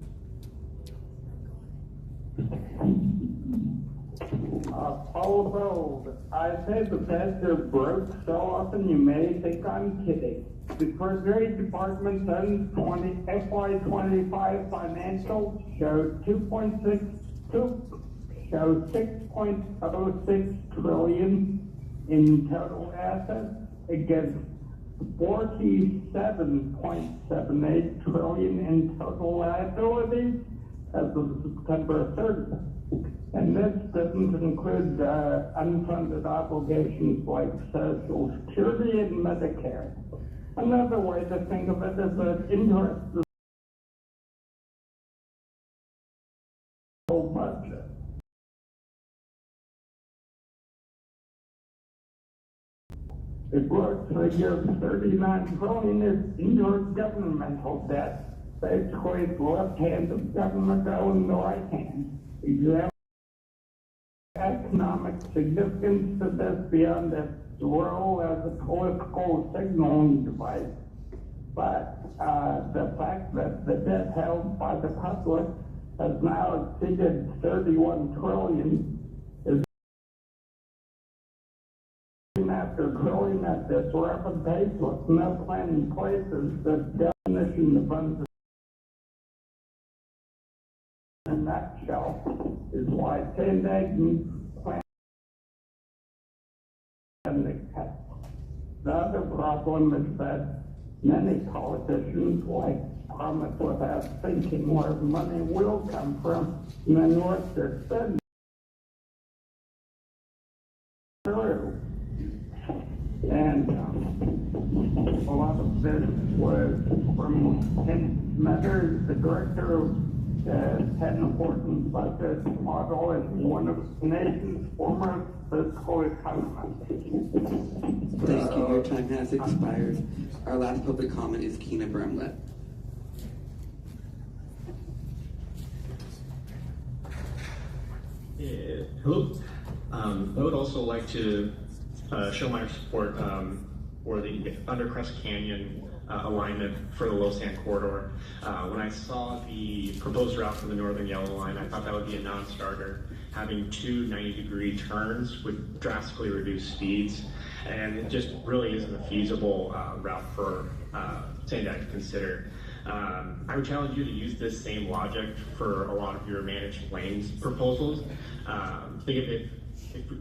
Although I say the best are broke so often you may think I'm kidding. The Treasury Department sends FY25 financials show 6.06 trillion in total assets against 47.78 trillion in total liabilities as of September 30th. And this doesn't include unfunded obligations like Social Security and Medicare. Another way to think of it is that interest is the whole budget. The gross figure of 39 trillion is intergovernmental debt. Basically, it's the left hand of government owing the right hand. Example economic significance of this beyond its role as a political signaling device. But the fact that the debt held by the public has now exceeded 31 trillion is after growing at this rapid pace with no plan in place is the definition of funds. In a nutshell, is why Sandag needs plan and the cut. The other problem is that many politicians like promise without thinking where money will come from and then what they're spending through. And a lot of this was from Ken Smetters, the director of the 10 important budget model and one of the nation's foremost fiscal economists. Thank you. Your time has expired. Our last public comment is Keena Bramlett. Hello. I would also like to show my support for the Undercrest Canyon alignment for the Low-Sand Corridor. When I saw the proposed route for the Northern Yellow Line, I thought that would be a non-starter. Having two 90-degree turns would drastically reduce speeds, and it just really isn't a feasible route for Sandag to consider. I would challenge you to use this same logic for a lot of your managed lanes proposals. Think of it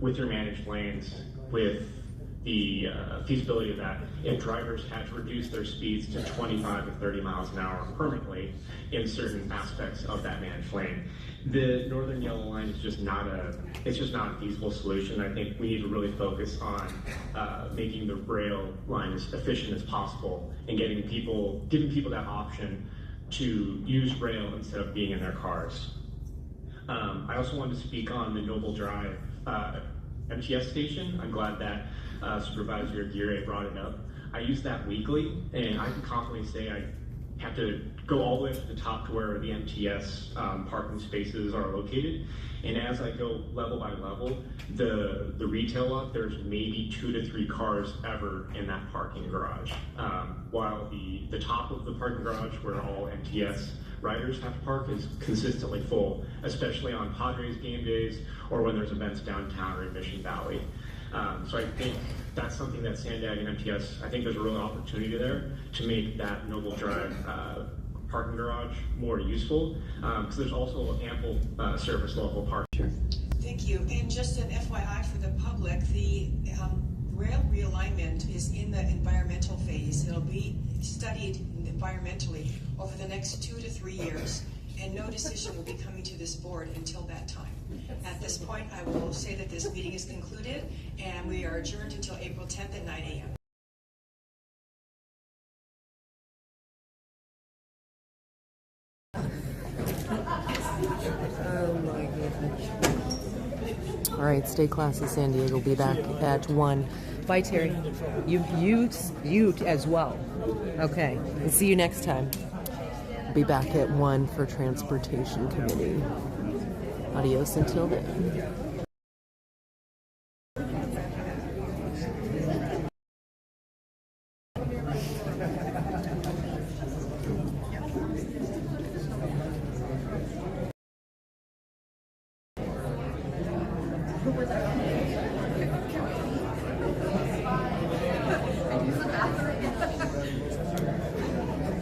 with your managed lanes with the feasibility of that if drivers had to reduce their speeds to 25 to 30 miles an hour permanently in certain aspects of that managed lane. The Northern Yellow Line is just not a feasible solution. I think we need to really focus on making the rail line as efficient as possible and giving people that option to use rail instead of being in their cars. I also wanted to speak on the Noble Drive MTS station. I'm glad that Supervisor Aguirre brought it up. I use that weekly, and I can confidently say I have to go all the way to the top to where the MTS parking spaces are located. And as I go level by level, the retail lot, there's maybe 2 to 3 cars ever in that parking garage. While the top of the parking garage where all MTS riders have to park is consistently full, especially on Padres game days or when there's events downtown or in Mission Valley. So I think that's something that Sandag and MTS, I think there's a real opportunity there to make that Noble Drive parking garage more useful, because there's also ample surface level parking. Sure. Thank you. And just an FYI for the public, the rail realignment is in the environmental phase. It'll be studied environmentally over the next 2 to 3 years, and no decision will be coming to this board until that time. At this point, I will say that this meeting is concluded, and we are adjourned until April 10th at 9 a.m. Oh my goodness. All right, State Class of San Diego will be back at 1. Bye, Terry. You as well. Okay, and see you next time. Be back at 1 for Transportation Committee. Adios until then.